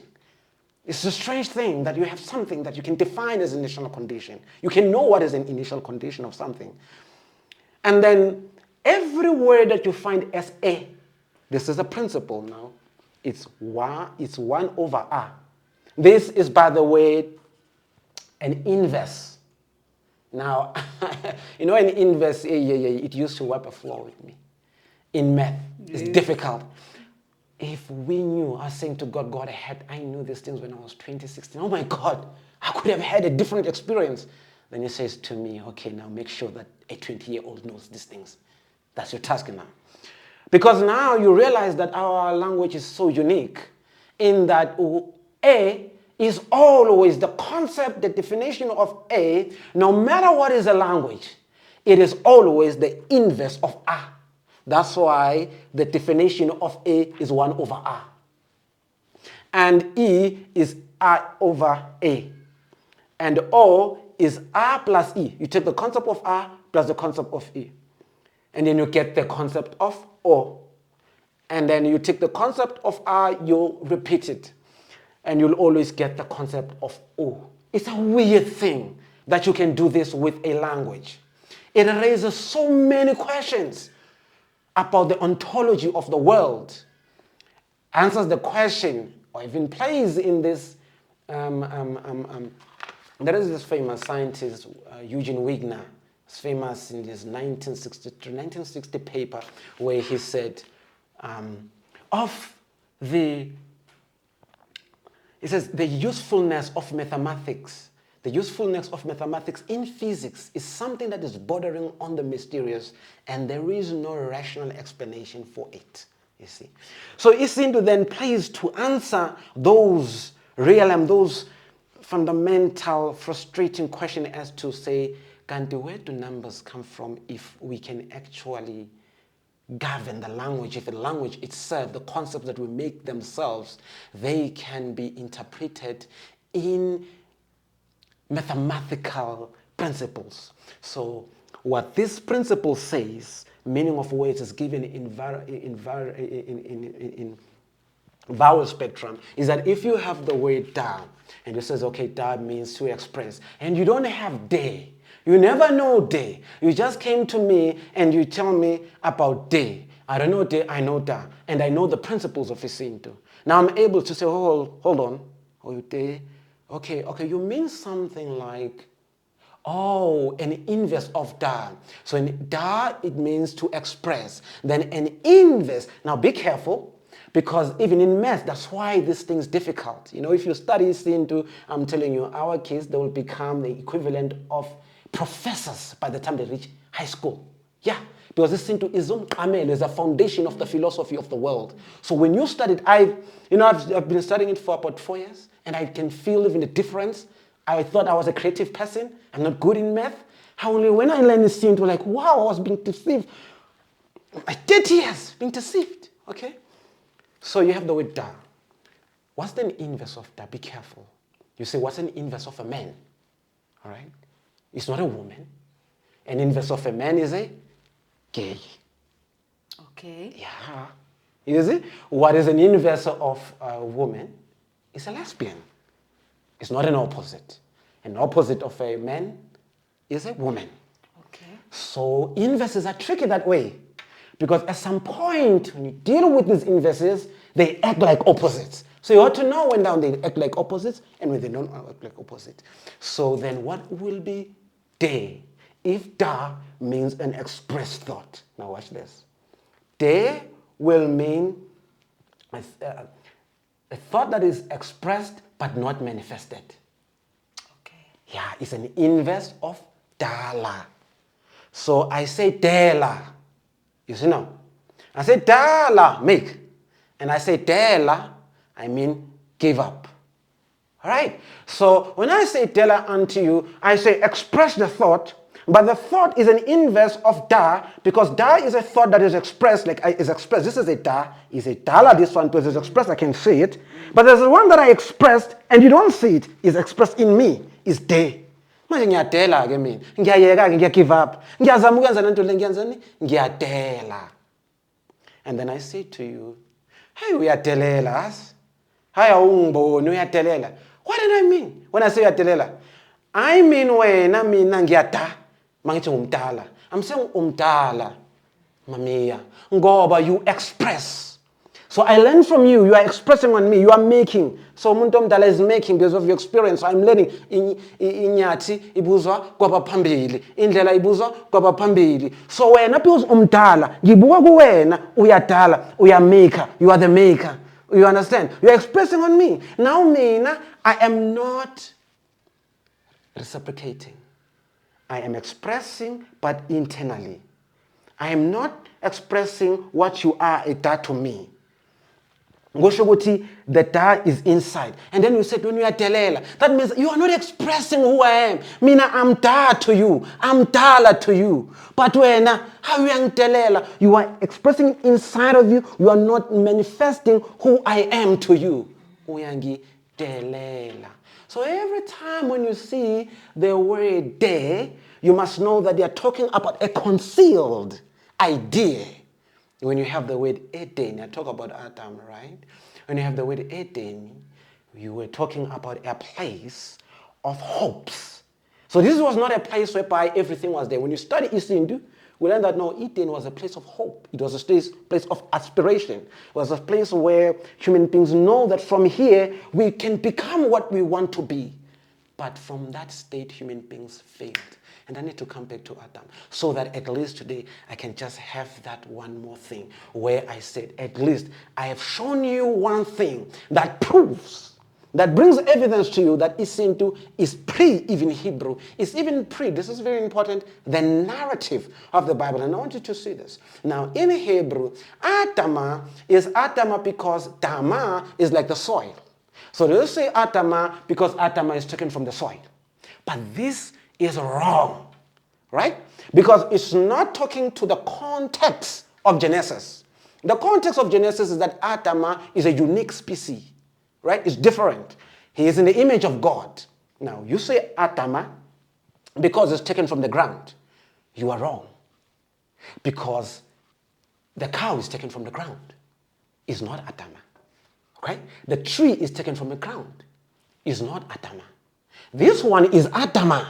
It's a strange thing that you have something that you can define as initial condition. You can know what is an initial condition of something. And then every word that you find as a, this is a principle now, it's 1 over a. This is, by the way, an inverse. Now, you know, an inverse, it used to wipe a floor with me. In math, it's difficult. If we knew, I was saying to God, I knew these things when I was 16. Oh my God, I could have had a different experience. Then he says to me, okay, now make sure that a 20-year-old knows these things. That's your task now. Because now you realize that our language is so unique in that A is always the concept, the definition of A, no matter what is a language, it is always the inverse of A. That's why the definition of A is 1 over A. And E is A over A. And O is A plus E. You take the concept of A plus the concept of E. And then you get the concept of O. And then you take the concept of A, you repeat it. And you'll always get the concept of O. It's a weird thing that you can do this with a language. It raises so many questions about the ontology of the world, answers the question, or even plays in this. There is this famous scientist, Eugene Wigner. He's famous in this 1960 paper where he said, the usefulness of mathematics. The usefulness of mathematics in physics is something that is bordering on the mysterious, and there is no rational explanation for it, you see. So Isintu then plays to answer those real and those fundamental, frustrating questions as to say, where do numbers come from if we can actually govern the language, if the language itself, the concepts that we make themselves, they can be interpreted in mathematical principles. So what this principle says, meaning of words is given in vowel spectrum, is that if you have the word da, and it says, okay, da means to express, and you don't have day, you never know day. You just came to me and you tell me about day. I don't know day, I know da, and I know the principles of Isintu. Now I'm able to say, hold on, day. Okay, you mean something like, an inverse of da. So in da, it means to express. Then an inverse, now be careful, because even in math, that's why this thing is difficult. You know, if you study Sintu, I'm telling you, our kids, they will become the equivalent of professors by the time they reach high school. Yeah, because this Sintu is a foundation of the philosophy of the world. So when you study it, I've been studying it for about 4 years, and I can feel even the difference. I thought I was a creative person. I'm not good in math. Only when I learned this Sintu, like, wow, I was being deceived. 30 years being deceived, okay? So you have the word da. What's the inverse of da? Be careful. You say, what's an inverse of a man? All right? It's not a woman. An inverse of a man is a gay. Okay. Yeah. You see? What is an inverse of a woman? It's a lesbian. It's not an opposite. An opposite of a man is a woman. Okay. So inverses are tricky that way. Because at some point, when you deal with these inverses, they act like opposites. So you ought to know when they act like opposites and when they don't act like opposites. So then what will be de? If da means an expressed thought. Now watch this. De will mean a thought that is expressed but not manifested. Okay. Yeah, it's an inverse of dala. So I say dela. You see now? I say dala, make. And I say dela, I mean give up. All right? So when I say dela unto you, I say express the thought, but the thought is an inverse of da, because da is a thought that is expressed, is expressed. This is a da, is a dala, this one, because it's expressed, I can see it. But there's the one that I expressed, and you don't see it, is expressed in me, is de. Manje ngiyadela ke mina. Ngiyayeka ke ngiya give up. Ngiyazama ukwenza lento le ngiyenzani? Ngiyadela. And then I say to you, hey, uyadelela, as? Hayi awungiboni uyadelela. What did I mean when I say uyadelela? I mean wena mina ngiyada. Mangithi ngumdala. I'm saying umdala. Mamiya. Ngoba you express. So I learn from you. You are expressing on me. You are making. So umuntu omdala is making because of your experience. So I'm learning. Inyathi ibuzwa kwabaphambili. Indlela ibuzwa kwabaphambili. So wena because umdala, ngibuka kuwena uyadala, uyamaker. You are the maker. You understand? You are expressing on me. Now mina, I am not reciprocating. I am expressing, but internally. I am not expressing what you are a da to me. The da is inside. And then you said, when you are telela, that means you are not expressing who I am. Mina, I'm da to you. I'm dala to you. But when how you are telela, you are expressing inside of you. You are not manifesting who I am to you. Uyangi telela. So every time when you see the word de, you must know that they are talking about a concealed idea. When you have the word Eden, I talk about Adam, right? When you have the word Eden, you were talking about a place of hopes. So this was not a place whereby everything was there. When you study isintu, we learn that no, Eden was a place of hope. It was a place of aspiration. It was a place where human beings know that from here we can become what we want to be. But from that state, human beings failed. And I need to come back to Adam so that at least today I can just have that one more thing where I said, at least I have shown you one thing that proves, that brings evidence to you that isintu is even Hebrew. It's even this is very important, the narrative of the Bible. And I want you to see this. Now in Hebrew, Adama is Adama because Dama is like the soil. So they say Adama because Adama is taken from the soil. But this is wrong, right? Because it's not talking to the context of Genesis. The context of Genesis is that Adama is a unique species, right? It's different. He is in the image of God. Now, you say Adama because it's taken from the ground. You are wrong. Because the cow is taken from the ground. It's not Adama, okay? The tree is taken from the ground. It's not Adama. This one is Adama.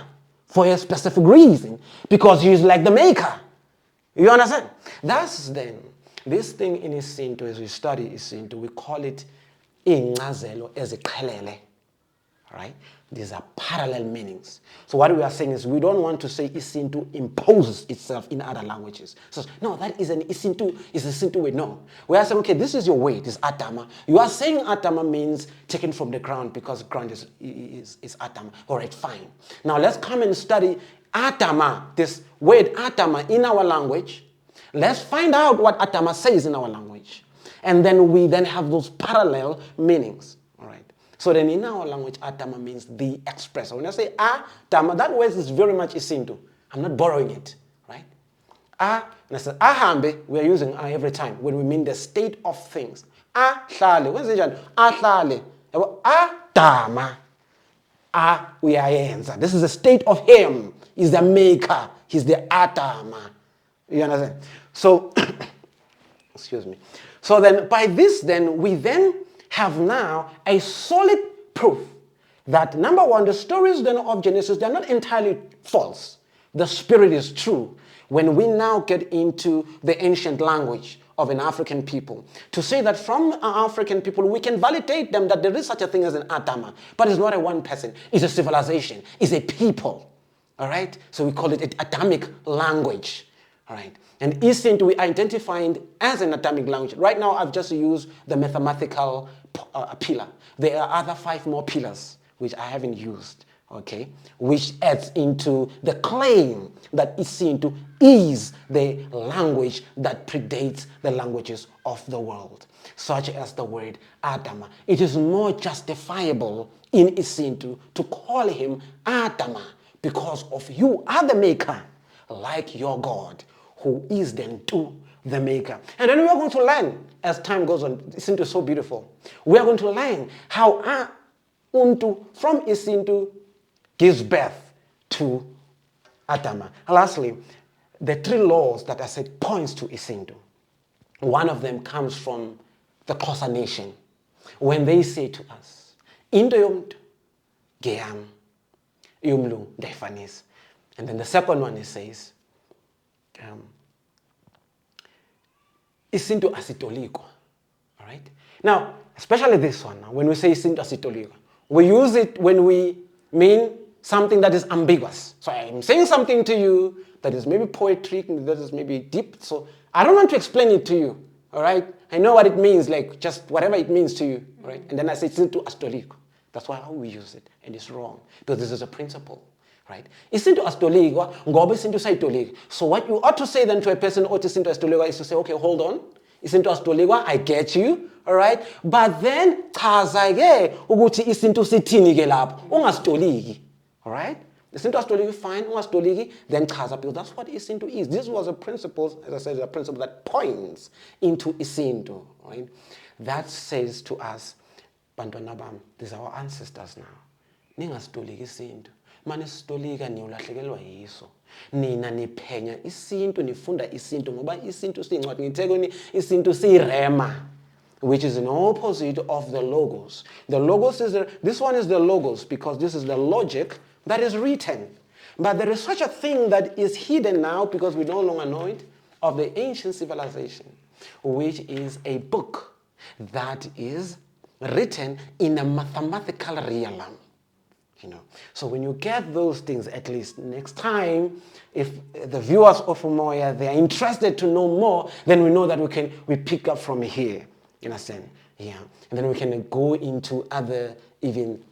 For a specific reason, because he is like the maker. You understand? That's then, this thing in isintu, as we study isintu, we call it ingcazelo eziqhelele. Right? These are parallel meanings. So what we are saying is we don't want to say isintu imposes itself in other languages. So no, that is an isintu, is isintu way. No. We are saying, okay, this is your weight, is atama. You are saying atama means taken from the ground because ground is atama. All right, fine. Now let's come and study atama, this word atama in our language. Let's find out what atama says in our language. And then we then have those parallel meanings. So then in our language, atama means the expressor. When I say atama, that word is very much isintu. I'm not borrowing it, right? When I say ahambe, we are using every time when we mean the state of things. ahlale. Wenze njani? Ahlale. Yabo, adama. Uyayenza. This is a state of him. He's the maker. He's the Adama. You understand? So, excuse me. So then, by this, then we then have now a solid proof that number one, the stories then of Genesis, they're not entirely false. The spirit is true. When we now get into the ancient language of an African people, to say that from African people, we can validate them that there is such a thing as an Adama, but it's not a one person, it's a civilization, it's a people. All right? So we call it an Adamic language. All right? And isintu we identified as an Adamic language. Right now, I've just used the mathematical pillar. There are other 5 more pillars which I haven't used, okay? Which adds into the claim that isintu is the language that predates the languages of the world, such as the word Adama. It is more justifiable in isintu to call him Adama because of you are the maker, like your God, who is then to the maker. And then we are going to learn, as time goes on, isintu is so beautiful. We are going to learn how untu from isintu gives birth to Adama. Lastly, the 3 laws that I said points to isintu. One of them comes from the Xhosa nation, when they say to us, into yomntu ngeyam, yomlungu ndayifanisa. And then the second one, it says, isintu asitolikwa. All right? Now, especially this one, when we say isintu asitolikwa, we use it when we mean something that is ambiguous. So I'm saying something to you that is maybe poetic, that is maybe deep. So I don't want to explain it to you. All right? I know what it means, like just whatever it means to you. All right? And then I say isintu asitolikwa. That's why we use it. And it's wrong. Because this is a principle. Right? Isintu asitolikwa, ngoba isintu sayitolika. So what you ought to say then to a person othi isintu asitolikwa is to say, okay, hold on. Isintu asitolikwa, I get you. All right? But then chaza ke ukuthi isintu sithini ke lapho. Ungasitoliki. All right? Isintu asitoliki fine, ungasitoliki, then chaza, because that's what isintu is. This was a principle, as I said, a principle that points into isintu, right? That says to us, bantwana bam, these are our ancestors now. Ningasitoliki isintu. Mane sitolika niulahlekelwa yiso. Nina niphenya isintu, nifunda isintu ngoba isintu siyincwadi. Ngithekweni isintu siyirema, which is an opposite of the logos. The logos is this one is the logos because this is the logic that is written. But there is such a thing that is hidden now because we no longer know it, of the ancient civilization, which is a book that is written in a mathematical realm. You know, so when you get those things, at least next time, if the viewers of Moya, they are interested to know more, then we know that we pick up from here, in a sense, yeah. And then we can go into other even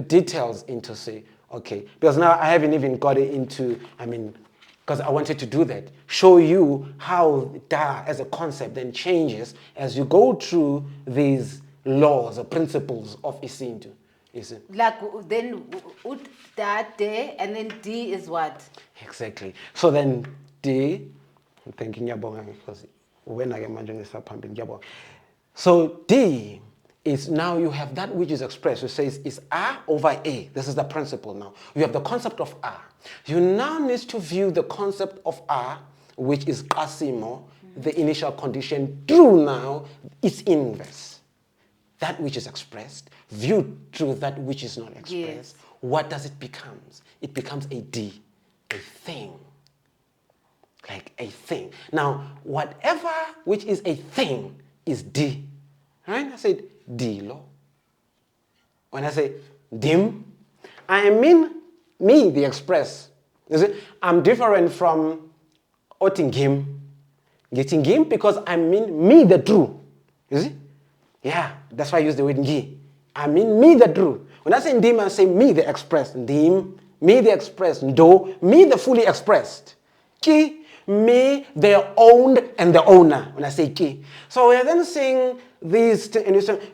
details into say, okay, because now I haven't even got it into, because I wanted to do that, show you how Da as a concept then changes as you go through these laws or principles of isintu. Like then that day and then D is what? Exactly. So then D, I'm thinking because when I get managing this up, so D is now you have that which is expressed. It says is R over A. This is the principle now. You have the concept of R. You now need to view the concept of R, which is Qasimo, the initial condition, through now its inverse. That which is expressed, viewed through that which is not expressed. Yes. What does it become? It becomes a D, a thing. Like a thing. Now, whatever which is a thing is D. Right? I said D lo. When I say dim, I mean me, the express. You see, I'm different from Otingim. Getting him because I mean me, the true. You see? Yeah, that's why I use the word ngi. I mean me, the true. When I say ndim, I say me, the expressed. Ndim, me, the expressed. Ndo, me, the fully expressed. Ki, me, the owned and the owner. When I say ki. So we are then saying these,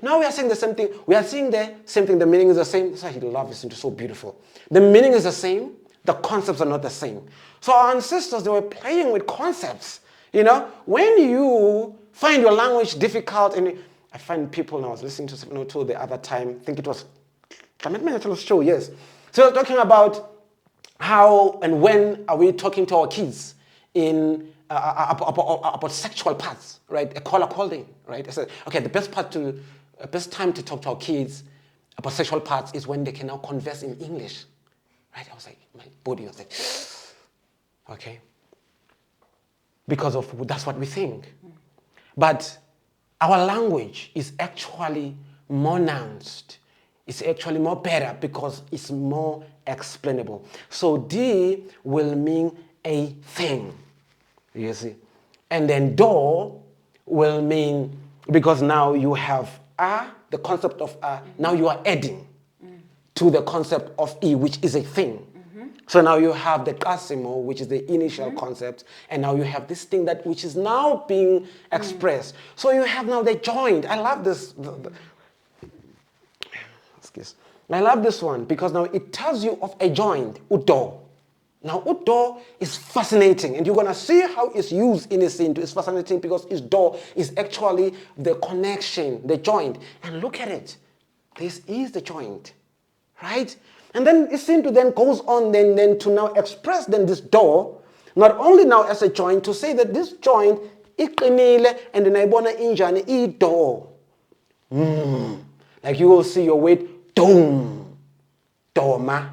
now we are saying the same thing. We are saying the same thing. The meaning is the same. That's why I love this. It's so beautiful. The meaning is the same. The concepts are not the same. So our ancestors, they were playing with concepts. You know, when you find your language difficult and I find people, and I was listening to 702 the other time, I think it was Clement show, yes. So we're talking about how and when are we talking to our kids in about sexual parts, right? A caller called in, right? I said, okay, the best time to talk to our kids about sexual parts is when they can now converse in English, right? I was like, my body was like, okay, because of that's what we think, but our language is actually more nuanced. It's actually more better because it's more explainable. So D will mean a thing, you see. And then do will mean, because now you have the concept of now you are adding to the concept of E, which is a thing. So now you have the kasimo, which is the initial concept, and now you have this thing that which is now being expressed. So you have now the joint. I love this. Excuse. I love this one because now it tells you of a joint, udo. Now udo is fascinating, and you're gonna see how it's used in isintu. It's fascinating because its do is actually the connection, the joint. And look at it. This is the joint, right? And then isintu then goes on then to now express then this do, not only now as a joint, to say that this joint iqinile and then ibona injani ido. Like you will see your weight, dome, doma.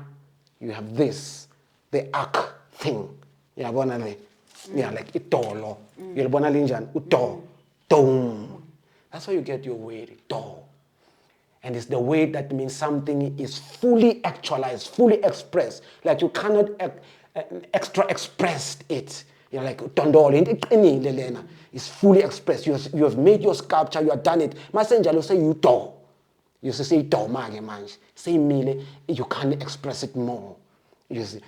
You have this, the arc thing. Yeah, like itolo. You're bona linjan, uto, dome. That's how you get your weight, do. And it's the way that means something is fully actualized, fully expressed. Like you cannot extra express it. You're like, it's fully expressed. You have made your sculpture, you have done it. Messenger will say you do. You say do manj. Say mile, you can't express it more. You see.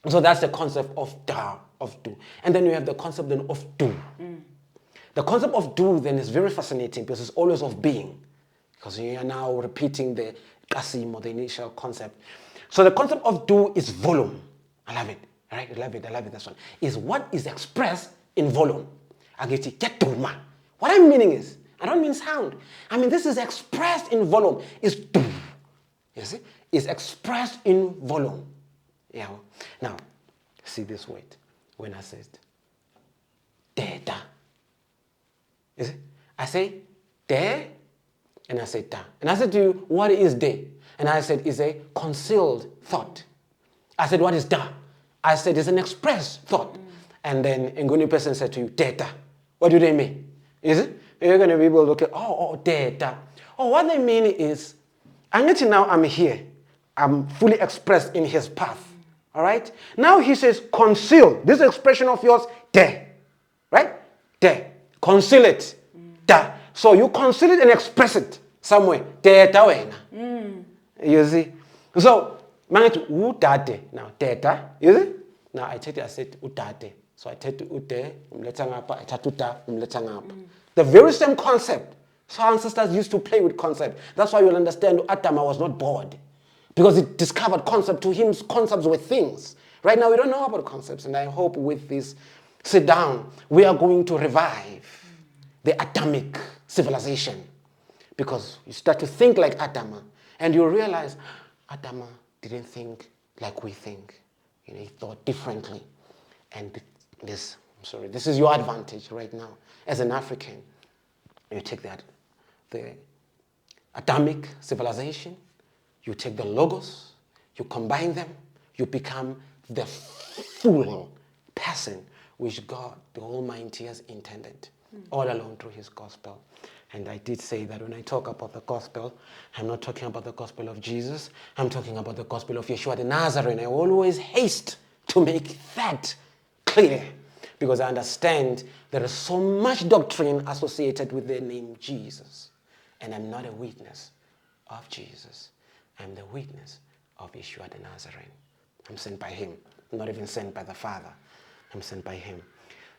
So that's the concept of da, of do. And then you have the concept then of do. The concept of do then is very fascinating because it's always of being. Because you are now repeating the kasim or the initial concept. So the concept of do is volume. I love it. All right? I love it. That's one. Is what is expressed in volume. I get it. What I'm meaning is, I don't mean sound. I mean this is expressed in volume. Is do. You see? It's expressed in volume. Yeah. Now, see this word. When I said data. You see? I say de. And I said, da. And I said to you, what is de? And I said, it's a concealed thought. I said, what is da? I said, it's an expressed thought. And then Nguni person said to you, data. What do they mean? Is it? You're going to be able to look at, data. Oh, what they mean is, now I'm here. I'm fully expressed in his path. All right? Now he says, conceal. This expression of yours, de. Right? De. Conceal it. Da. So you conceal it and express it somewhere. You see? So, udade. Now, data. You see? Now, I said udade. So I take ude, I take uta, the very same concept. So our ancestors used to play with concept. That's why you'll understand Atama was not bored. Because it discovered concept. To him, concepts were things. Right now, we don't know about concepts. And I hope with this sit down, we are going to revive the atomic civilization. Because you start to think like Adama, and you realize Adama didn't think like we think. He thought differently. And this is your advantage right now. As an African, you take the atomic civilization, you take the logos, you combine them, you become the full person which God, the Almighty, has intended all along through his gospel. And I did say that when I talk about the gospel, I'm not talking about the gospel of Jesus. I'm talking about the gospel of Yeshua the Nazarene. I always haste to make that clear because I understand there is so much doctrine associated with the name Jesus. And I'm not a witness of Jesus. I'm the witness of Yeshua the Nazarene. I'm sent by him. I'm not even sent by the Father. I'm sent by him.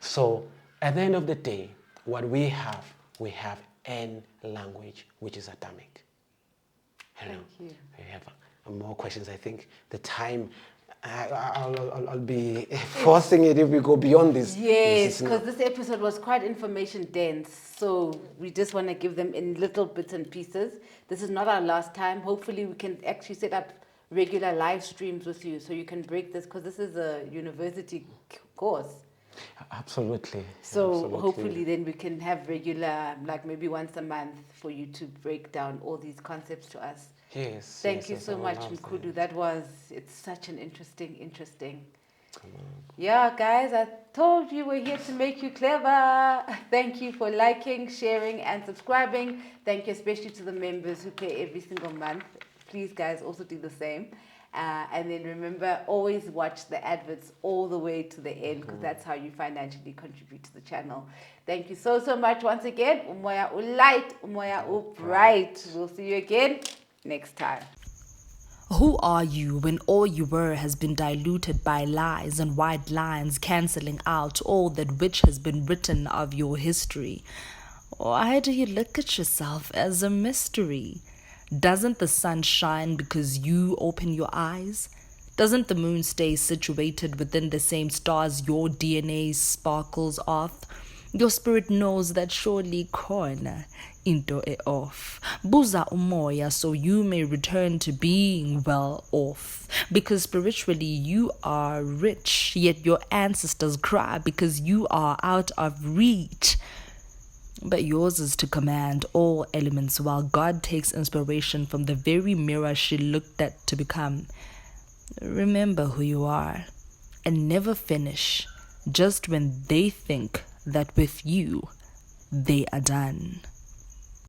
So at the end of the day, what we have an language which is atomic. I don't know. Thank you. We have more questions. I think the time I'll be forcing it if we go beyond this. Yes, because this episode was quite information dense. So we just want to give them in little bits and pieces. This is not our last time. Hopefully we can actually set up regular live streams with you so you can break this, because this is a university course. Absolutely. So Absolutely. hopefully then we can have regular, like maybe once a month, for you to break down all these concepts to us. Yes. Thank you yes, so I would much, love Mkudu. that. It's such an interesting. Yeah, guys, I told you we're here to make you clever. Thank you for liking, sharing, and subscribing. Thank you especially to the members who pay every single month. Please, guys, also do the same. And then remember, always watch the adverts all the way to the end, because that's how you financially contribute to the channel. Thank you so much once again. Umoya ulight, umoya upright. We'll see you again next time. Who are you when all you were has been diluted by lies and white lines, cancelling out all that which has been written of your history? Why do you look at yourself as a mystery? Doesn't the sun shine because you open your eyes? Doesn't the moon stay situated within the same stars your DNA sparkles off? Your spirit knows that surely corner into e off. Buza umoya so you may return to being well off. Because spiritually you are rich, yet your ancestors cry because you are out of reach. But yours is to command all elements while God takes inspiration from the very mirror she looked at to become. Remember who you are and never finish just when they think that with you they are done.